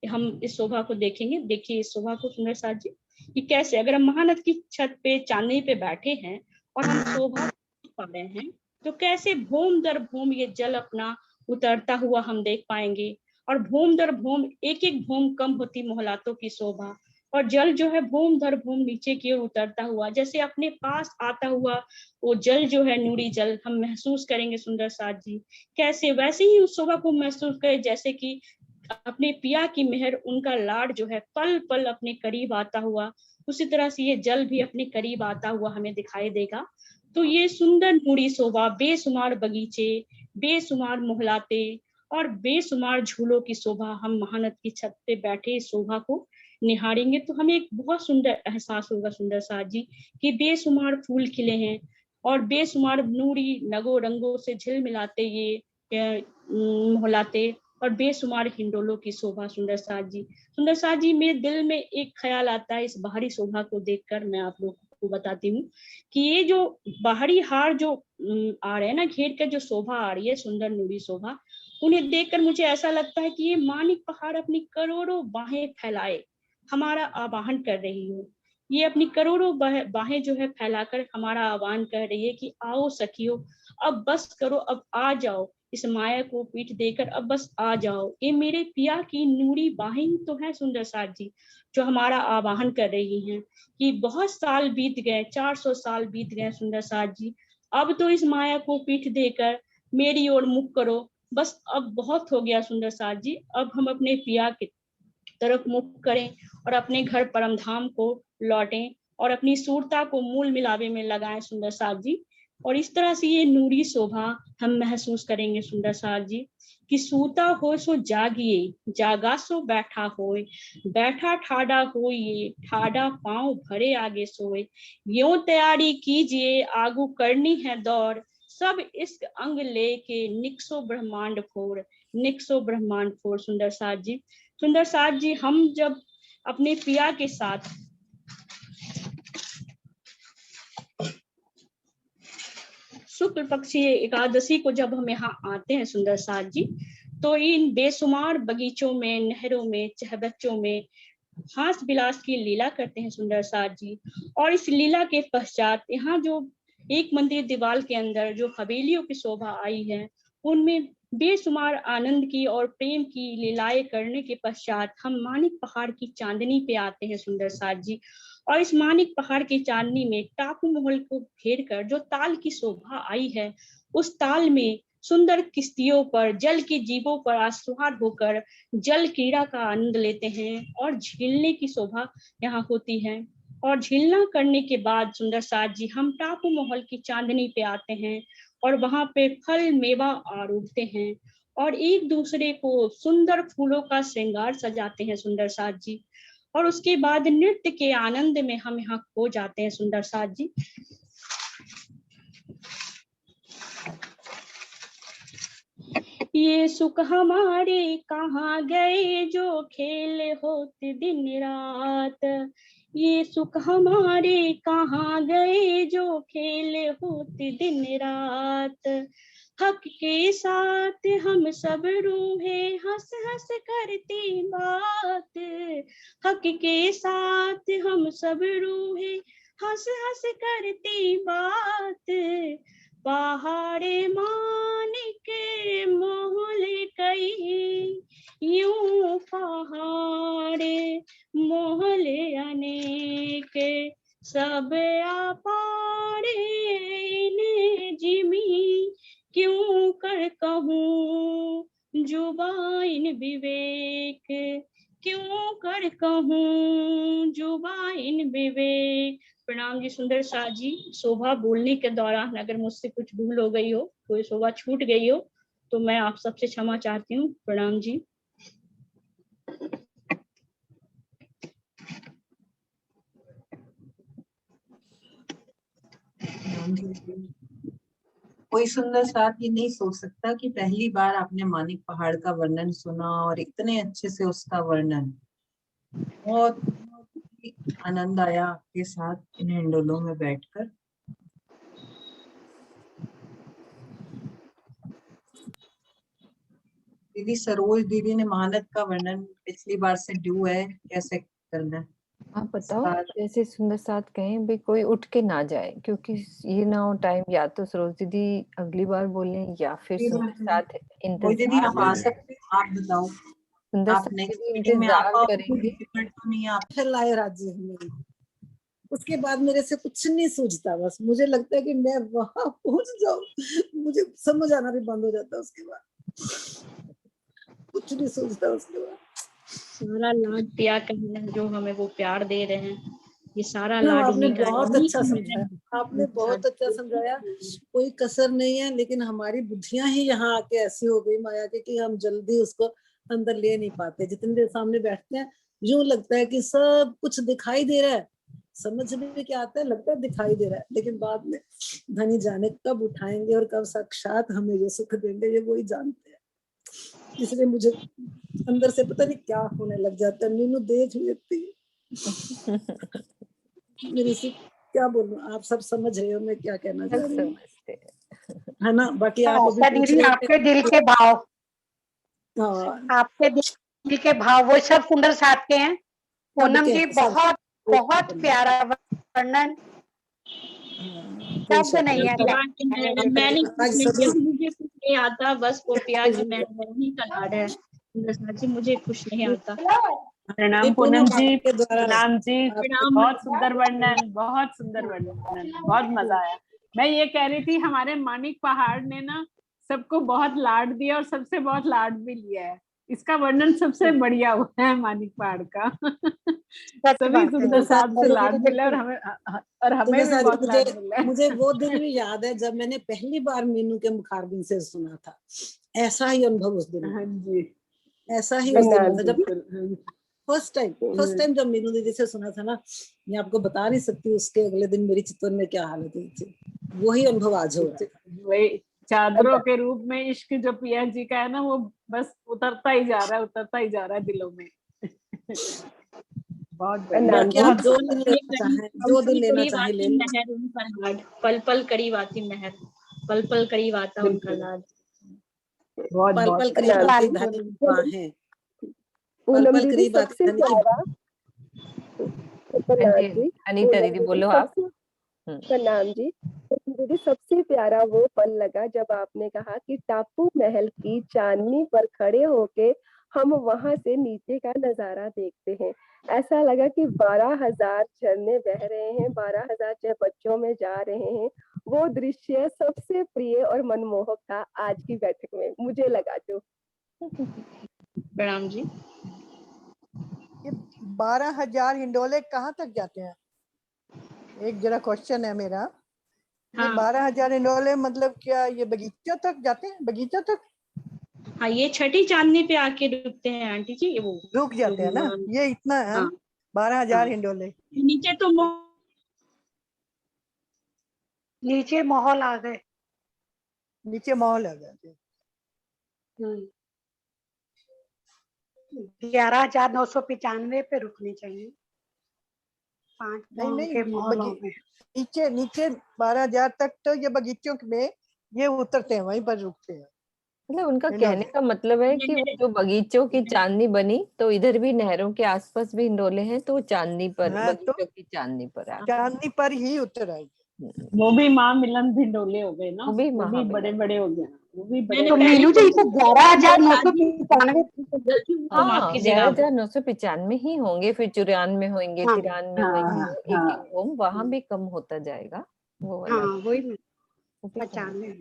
Speaker 2: हम इस शोभा को देखेंगे। देखिए इस शोभा को सुंदर साथ जी कि कैसे अगर हम महानद की छत पे चांदनी पे बैठे हैं और हम शोभा पा रहे हैं तो कैसे भूम दर भूम ये जल अपना उतरता हुआ हम देख पाएंगे, और भूम दर भूम एक एक भूम कम होती मोहलातों की शोभा, और जल जो है भूम दर भूम नीचे की ओर उतरता हुआ जैसे अपने पास आता हुआ वो जल जो है नूरी जल हम महसूस करेंगे सुंदर साथ जी। कैसे वैसे ही उस शोभा को महसूस करें जैसे कि अपने पिया की मेहर, उनका लाड जो है पल पल अपने करीब आता हुआ, उसी तरह से ये जल भी अपने करीब आता हुआ हमें दिखाई देगा। तो ये सुंदर नूरी शोभा, बेशुमार बगीचे, बेशुमार मोहलाते और बेशुमार झूलों की शोभा, हम महानद की छत पे बैठे इस शोभा को निहारेंगे तो हमें एक बहुत सुंदर एहसास होगा सुंदर साथ जी कि बेशुमार फूल खिले हैं और बेशुमार नूरी नगो रंगों से झिलमिलाते ये मोहलाते और बेशुमार हिंडोलों की शोभा सुंदर साथ जी। सुंदर साथ जी मेरे दिल में एक ख्याल आता है इस बाहरी शोभा को देखकर, मैं आप लोगों को बताती हूँ कि ये जो बाहरी हार जो आ रहे हैं ना घेर कर जो शोभा आ रही है सुंदर नूरी शोभा, उन्हें देखकर मुझे ऐसा लगता है कि ये मानिक पहाड़ अपनी करोड़ों बाहें फैलाए हमारा आवाहन कर रही हो। ये अपनी करोड़ों बाहें जो है फैलाकर हमारा आह्वान कर रही है कि आओ सखियो, अब बस करो, अब आ जाओ, इस माया को पीठ देकर अब बस आ जाओ। ये मेरे पिया की नूरी बाहें तो है सुंदर साथ जी जो हमारा आवाहन कर रही हैं कि बहुत साल बीत गए, 400 साल बीत गए सुंदर साथ जी, अब तो इस माया को पीठ देकर मेरी ओर मुख करो, बस अब बहुत हो गया सुंदर साथ जी, अब हम अपने पिया की तरफ मुख करें और अपने घर परम धाम को लौटें और अपनी सूरता को मूल मिलावे में लगाएं सुंदर साथ जी। और इस तरह से ये नूरी शोभा हम महसूस करेंगे सुंदर साथ जी कि सूता हो सो जागिए, जागा सो बैठा होए, बैठा ठाडा होइए, ठाडा पांव भरे आगे सोए, यूं तैयारी कीजिए आगू करनी है दौड़, सब इश्क अंग लेके निकसो ब्रह्मांड फोड़, निकसो ब्रह्मांड फोड़। सुंदर साथ जी, सुंदर साथ जी हम जब अपने पिया के साथ शुक्ल पक्षी एकादशी को जब हम यहाँ आते हैं सुंदर साथ जी, तो इन बेशुमार बगीचों में, नहरों में, चहबच्चों में हास विलास की लीला करते हैं सुंदर साथ जी। और इस लीला के पश्चात यहाँ जो एक मंदिर दीवार के अंदर जो हवेलियों की शोभा आई है, उनमें बेशुमार आनंद की और प्रेम की लीलाएं करने के पश्चात हम मानिक पहाड़ की चांदनी पे आते हैं सुंदर साथ जी। और इस मानिक पहाड़ की चांदनी में टापू महल को घेर कर जो ताल की शोभा आई है, उस ताल में सुंदर किश्तियों पर जल के जीवों पर आसवार होकर जल क्रीड़ा का आनंद लेते हैं और झीलने की शोभा यहाँ होती है। और झीलना करने के बाद सुंदर साथ जी हम टापू महल की चांदनी पे आते हैं और वहां पे फल मेवा आरोपते हैं और एक दूसरे को सुंदर फूलों का श्रृंगार सजाते हैं सुंदर साथ जी। और उसके बाद नृत्य के आनंद में हम यहाँ खो जाते हैं सुंदर साथ जी। ये सुख हमारे कहाँ गए जो खेल होते दिन रात, ये सुख हमारे कहाँ गए जो खेल होते दिन रात। हक के साथ हम सब रूहे हंस हंस करती बात, हक के साथ हम सब रूहे हंस हंस करती बात। पहाड़े मानिक मोहल कई यूं पहाड़े मोहल अनेक सब आपाड़े ने जिमी क्यों कर कहूँ जुबाइन विवेक, क्यों कर कहूँ जुबाइन विवेक। प्रणाम जी सुंदर साथ जी। शोभा बोलने के दौरान अगर मुझसे कुछ भूल हो गई हो, कोई शोभा छूट गई हो तो मैं आप सबसे क्षमा चाहती हूँ। प्रणाम जी।
Speaker 1: कोई सुंदर साथ ये नहीं सोच सकता कि पहली बार आपने मानिक पहाड़ का वर्णन सुना और इतने अच्छे से उसका वर्णन, बहुत आनंद आया आपके साथ इन हिंडोलों में बैठकर। दीदी सरोज दीदी ने महानद का वर्णन पिछली बार से ड्यू है, कैसे करना है
Speaker 3: आप बताओ। जैसे सुंदर साथ कहें भाई कोई उठ के ना जाए, क्योंकि ये ना हो टाइम या तो सरोज दीदी अगली बार बोले या फिर सुंदर साथ
Speaker 1: कोई दीदी
Speaker 3: इंतजार
Speaker 1: आप आ सकते हैं, आप बताओ।
Speaker 3: सुंदर
Speaker 1: आप
Speaker 3: साथ
Speaker 1: नेक्स्ट
Speaker 3: दीदी
Speaker 1: मीटिंग में आ
Speaker 3: इंतजार
Speaker 1: पाओगे?
Speaker 3: करेंगे।
Speaker 1: डिफिकल्ट तो नहीं है आप
Speaker 6: फैलाए राज्य मेरी। उसके बाद मेरे से कुछ नहीं सूझता, बस मुझे लगता है कि मैं वहां पहुंच जाऊं, मुझे समझ आना भी बंद हो जाता है। उसके बाद कुछ नहीं सूझता। उसके बाद
Speaker 2: सारा लाड प्यार करना जो हमें वो प्यार दे रहे हैं, ये सारा
Speaker 6: ना,
Speaker 2: लाड
Speaker 6: आपने
Speaker 2: उन्हीं का है।
Speaker 6: बहुत अच्छा समझाया, आपने बहुत अच्छा समझाया,
Speaker 2: समझाया।
Speaker 6: कोई कसर नहीं है। लेकिन हमारी बुद्धियां ही यहाँ आके ऐसी हो गई माया के कि हम जल्दी उसको अंदर ले नहीं पाते। जितनी देर सामने बैठते हैं यूं लगता है कि सब कुछ दिखाई दे रहा है, समझ में क्या आता है, लगता है दिखाई दे रहा है, लेकिन बाद में धनी जाने कब उठाएंगे और कब साक्षात हमें ये सुख देंगे, ये वही जानते हैं। इसलिए मुझे अंदर से पता नहीं क्या होने लग जाता है। मीनू देख लेती मेरी से क्या बोलूं, आप सब समझ रहे हो मैं क्या कहना चाह रही हूँ, है ना। बाकी आप अभी पूछ रहे
Speaker 4: आपके दिल के भाव,
Speaker 6: हाँ,
Speaker 4: आपके दिल के भाव वो सब सुंदर साथ के हैं। पूनम जी बहुत बहुत प्यारा वर्णन, शब्द नहीं है।
Speaker 2: मैंने कुछ नहीं किया, मुझे कुछ नहीं आता, बस वो प्यार की मेहरबानी का लाड है सुंदर साथ जी, मुझे कुछ नहीं आता।
Speaker 7: प्रणाम पूनम जी,
Speaker 6: द्वारा
Speaker 7: प्रणाम जी।
Speaker 2: प्रणाम।
Speaker 7: बहुत सुंदर वर्णन, बहुत सुंदर वर्णन, बहुत मजा आया। मैं ये कह रही थी हमारे मानिक पहाड़ ने ना सबको बहुत लाड दिया और सबसे बहुत लाड भी लिया है। इसका वर्णन सबसे बढ़िया हुआ है मानिक पहाड़ का। सभी सुंदर साथ से लाड मिला और हमें भी बहुत लाड मिला।
Speaker 6: मुझे वो दिन भी याद है जब मैंने पहली बार मीनू के मुखारबिन से सुना था। ऐसा ही अनुभव उस दिन।
Speaker 7: हाँ जी,
Speaker 6: ऐसा ही उस दिन था जब फर्स्ट टाइम जब मीनू दीदी से सुना था ना, मैं आपको बता नहीं सकती उसके अगले दिन मेरी चितवन में क्या हालत हुई थी। वही अनुभव आज हो रहा है।
Speaker 7: वही चादरों के रूप में इश्क जो पिया जी का है ना, वो बस उतरता ही जा रहा है दिलों में। बहुत बढ़िया।
Speaker 6: जो दिन लेना चाहे ले लो।
Speaker 2: पल पल करीब आती महर, पल पल करीब आता उनका लाड।
Speaker 7: बहुत
Speaker 6: पल पल करीब आती धनी बाहें, पल पल करीब आती धनी की।
Speaker 3: अनीता दीदी बोलो आप।
Speaker 8: प्रणाम जी। दीदी सबसे प्यारा वो पल लगा जब आपने कहा कि टापू महल की चांदनी पर खड़े होके हम वहां से नीचे का नजारा देखते हैं। ऐसा लगा कि 12,000 झरने बह रहे हैं, 12,000 बच्चों में जा रहे हैं। वो दृश्य सबसे प्रिय और मनमोहक था आज की बैठक में, मुझे लगा जो।
Speaker 2: प्रणाम जी।
Speaker 9: ये 12,000 हिंडोले कहाँ तक जाते हैं? एक जरा क्वेश्चन है मेरा। ये
Speaker 2: हाँ
Speaker 9: 12,000 हिंडोले मतलब क्या ये बगीचा तक जाते हैं? बगीचा तक
Speaker 2: हाँ, ये छठी चांदनी पे आके रुकते हैं आंटी जी। वो
Speaker 9: रुक जाते हैं ना? ये इतना है
Speaker 2: हाँ
Speaker 9: 12,000
Speaker 2: हाँ।
Speaker 9: हिंडोले।
Speaker 2: नीचे तो
Speaker 4: नीचे माहौल आ गए।
Speaker 9: नीचे माहौल आ गया।
Speaker 4: 11,995 पे रुकनी चाहिए। 5
Speaker 9: नहीं नहीं,
Speaker 4: के माहौलों में
Speaker 9: नीचे नीचे 12,000 तक तो ये बगीचों में ये उतरते हैं, वहीं पर रुकते हैं।
Speaker 3: मतलब उनका
Speaker 9: हिंडोले।
Speaker 3: कहने का मतलब है कि वो जो बगीचों की चांदनी बनी तो इधर भी नहरों के आसपास भी हिंडोले हैं तो वो चांदनी पर,
Speaker 9: हाँ, तो
Speaker 3: बगीचों की चांदनी पर आ
Speaker 9: चांदनी पर ही उतर आएगी।
Speaker 7: वो भी माँ मिलन भिंडोले हो गए ना,
Speaker 3: वो भी
Speaker 7: वो भी
Speaker 3: महामिलन।
Speaker 7: बड़े बड़े हो गए, वो भी बड़े
Speaker 2: मैंने
Speaker 4: तो
Speaker 2: पहली
Speaker 4: मीनू जी इसे 11,995
Speaker 2: तो माफ
Speaker 3: हाँ
Speaker 2: कीजिएगा आप।
Speaker 3: 11,995 ही होंगे, फिर 94 होंगे,
Speaker 4: हाँ
Speaker 3: 93
Speaker 7: हाँ
Speaker 3: होंगे, एक
Speaker 7: हाँ
Speaker 3: एक होम वहां भी कम होता जाएगा वो वाला।
Speaker 4: हाँ वही
Speaker 3: वो भी कम।
Speaker 4: 95।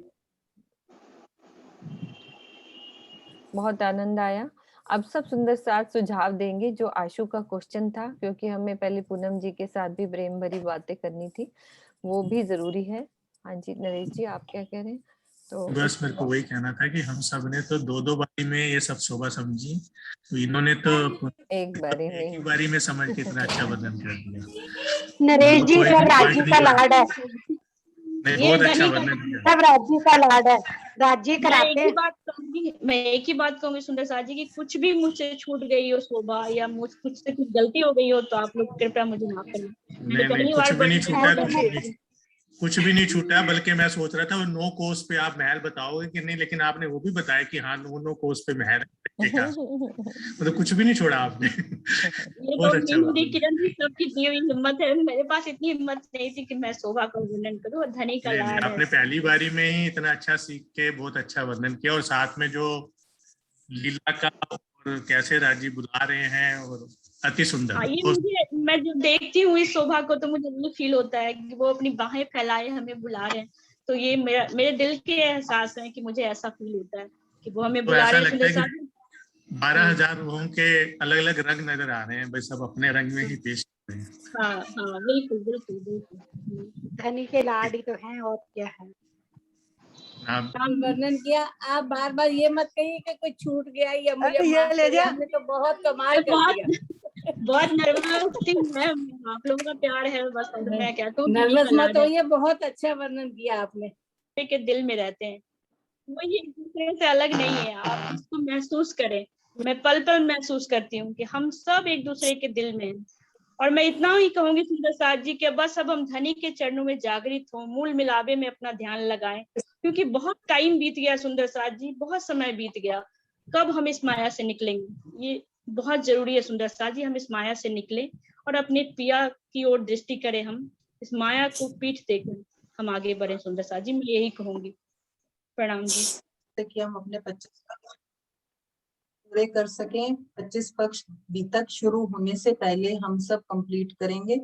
Speaker 3: बहुत आनंद आया। अब सब सुंदर साथ सुझाव देंगे जो आशु का क्वेश्चन था, क्योंकि हमें पहले पूनम जी के साथ भी प्रेम भरी बातें करनी थी, वो भी जरूरी है। हाँ जी नरेश जी, आप क्या कह रहे हैं? तो
Speaker 10: बस मेरे को वही कहना था कि हम सब ने तो दो दो बारी में ये सब शोभा समझी, तो इन्होंने तो
Speaker 3: एक बारी
Speaker 10: एक ही
Speaker 3: में
Speaker 10: बारी में समझ के इतना अच्छा वर्णन कर दिया।
Speaker 4: नरेश जी
Speaker 10: कोई
Speaker 4: सब
Speaker 10: भी
Speaker 4: राज्य
Speaker 10: point
Speaker 4: का
Speaker 10: नहीं
Speaker 4: लाड है।
Speaker 10: नहीं,
Speaker 2: ये
Speaker 10: बहुत अच्छा
Speaker 2: धनी का
Speaker 10: वर्णन किया।
Speaker 4: सब राज्य का लाड है, राज्य
Speaker 2: मैं
Speaker 4: कराते
Speaker 2: एक ही
Speaker 4: हैं।
Speaker 2: बात कहूंगी, मैं एक ही बात कहूंगी सुंदर साथ जी की कुछ भी मुझसे छूट गई हो शोभा या मुझसे कुछ गलती हो गई हो तो आप लोग कृपया मुझे माफ करना। मैंने
Speaker 10: नहीं नहीं,
Speaker 2: पहली
Speaker 10: कुछ
Speaker 2: बार
Speaker 10: भी नहीं छूटा,
Speaker 2: बड़ी
Speaker 10: कुछ भी नहीं छूटा, बल्कि मैं सोच रहा था वो नो कोस पे आप महल बताओगे कि नहीं, लेकिन आपने वो भी बताया कि हाँ नो कोस पे महल देखा, मतलब कुछ भी नहीं छोड़ा आपने।
Speaker 2: ये
Speaker 10: बहुत
Speaker 2: तो
Speaker 10: अच्छा
Speaker 2: नींद
Speaker 10: वर्णन।
Speaker 2: किरण की सबकी दी हुई हिम्मत है, मेरे पास इतनी हिम्मत नहीं थी कि मैं शोभा का वर्णन करूं। और धनी का
Speaker 10: नहीं नहीं,
Speaker 2: लाड है।
Speaker 10: आपने पहली बारी में ही इतना अच्छा सीख के बहुत अच्छा वर्णन किया, और साथ में जो लीला का और कैसे राजी बुला रहे हैं, और अति सुंदर।
Speaker 2: हाँ, ये मुझे, मैं जब देखती हूँ इस शोभा को तो मुझे ये फील होता है कि वो अपनी बाहें फैलाए हमें बुला रहे हैं। तो ये मेरे दिल के एहसास है कि मुझे ऐसा फील होता है कि वो हमें
Speaker 10: तो
Speaker 2: बुला
Speaker 10: ऐसा
Speaker 2: रहे हैं।
Speaker 10: लगता है
Speaker 2: सुंदर
Speaker 10: कि
Speaker 2: साथ
Speaker 10: 12,000 रूहों के अलग अलग रंग नजर आ रहे हैं, बस सब अपने रंग में ही पेश कर रहे हैं।
Speaker 2: हाँ हाँ बिल्कुल बिल्कुल बिल्कुल।
Speaker 4: धनी के लाड ही तो हैं, और क्या है।
Speaker 10: आप
Speaker 6: वर्णन किया। आप बार बार ये मत कहिए कि कोई छूट गया या मुझे
Speaker 9: अरे ये
Speaker 6: माफ
Speaker 9: ले
Speaker 6: करिए,
Speaker 9: जा।
Speaker 6: हमने तो बहुत कमाल
Speaker 2: मैं
Speaker 6: कर दिया।
Speaker 2: बहुत नर्वस थी मैं, आप लोगों का प्यार है बस। मैं कहता हूँ
Speaker 6: नर्वस मत होइए, बहुत अच्छा वर्णन किया आपने।
Speaker 2: के दिल में रहते हैं, वो ये एक दूसरे से अलग नहीं है। आप इसको महसूस करें, मैं पल पल महसूस करती हूँ कि हम सब एक दूसरे के दिल में हैं। और मैं इतना ही कहूंगी सुंदर साथ जी कि बस अब हम धनी के चरणों में जागृत हों, मूल मिलावे में अपना ध्यान लगाएं, क्योंकि बहुत टाइम बीत गया सुंदर साथ जी, बहुत समय बीत गया। कब हम इस माया से निकलेंगे, ये बहुत जरूरी है सुंदर साथ जी। हम इस माया से निकले और अपने पिया की ओर दृष्टि करें, हम इस माया को पीठ देकर हम आगे बढ़े। सुंदर साथ जी, मैं यही कहूंगी। प्रणाम जी।
Speaker 1: कि हम अपने 25 पक्ष पूरे कर सकें। 25 पक्ष बीतक शुरू होने से पहले हम सब कंप्लीट करेंगे।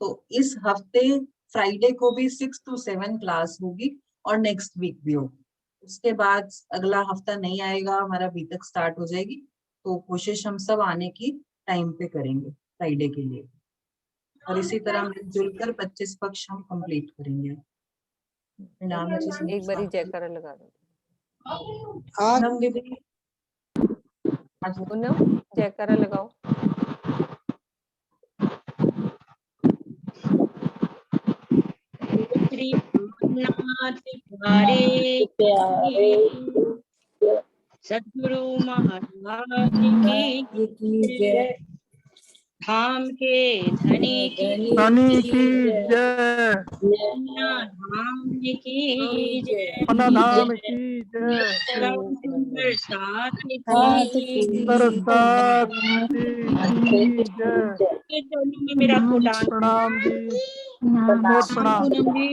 Speaker 1: तो इस हफ्ते फ्राइडे को भी 6 to 7 क्लास होगी और नेक्स्ट वीक भी होगी। उसके बाद अगला हफ्ता नहीं आएगा, हमारा बीतक स्टार्ट हो जाएगी। तो कोशिश हम सब आने की टाइम पे करेंगे फ्राइडे के लिए, और इसी तरह मिलजुल कर 25 पक्ष हम कंप्लीट करेंगे।
Speaker 3: एक बारी जयकारा लगा दो।
Speaker 1: पूनम दीदी,
Speaker 3: पूनम जयकारा लगाओ।
Speaker 2: श्री नाथ प्यारे सद्गुरु महाराज की जय। धाम के धनी की
Speaker 9: जय।
Speaker 2: धाम की जय।
Speaker 9: धाम की जय।
Speaker 2: सुंदर साथ की
Speaker 9: बरसात की जय।
Speaker 2: के चरणों में मेरा फुटान।
Speaker 9: प्रणाम जी।
Speaker 2: प्रणाम पूनम जी।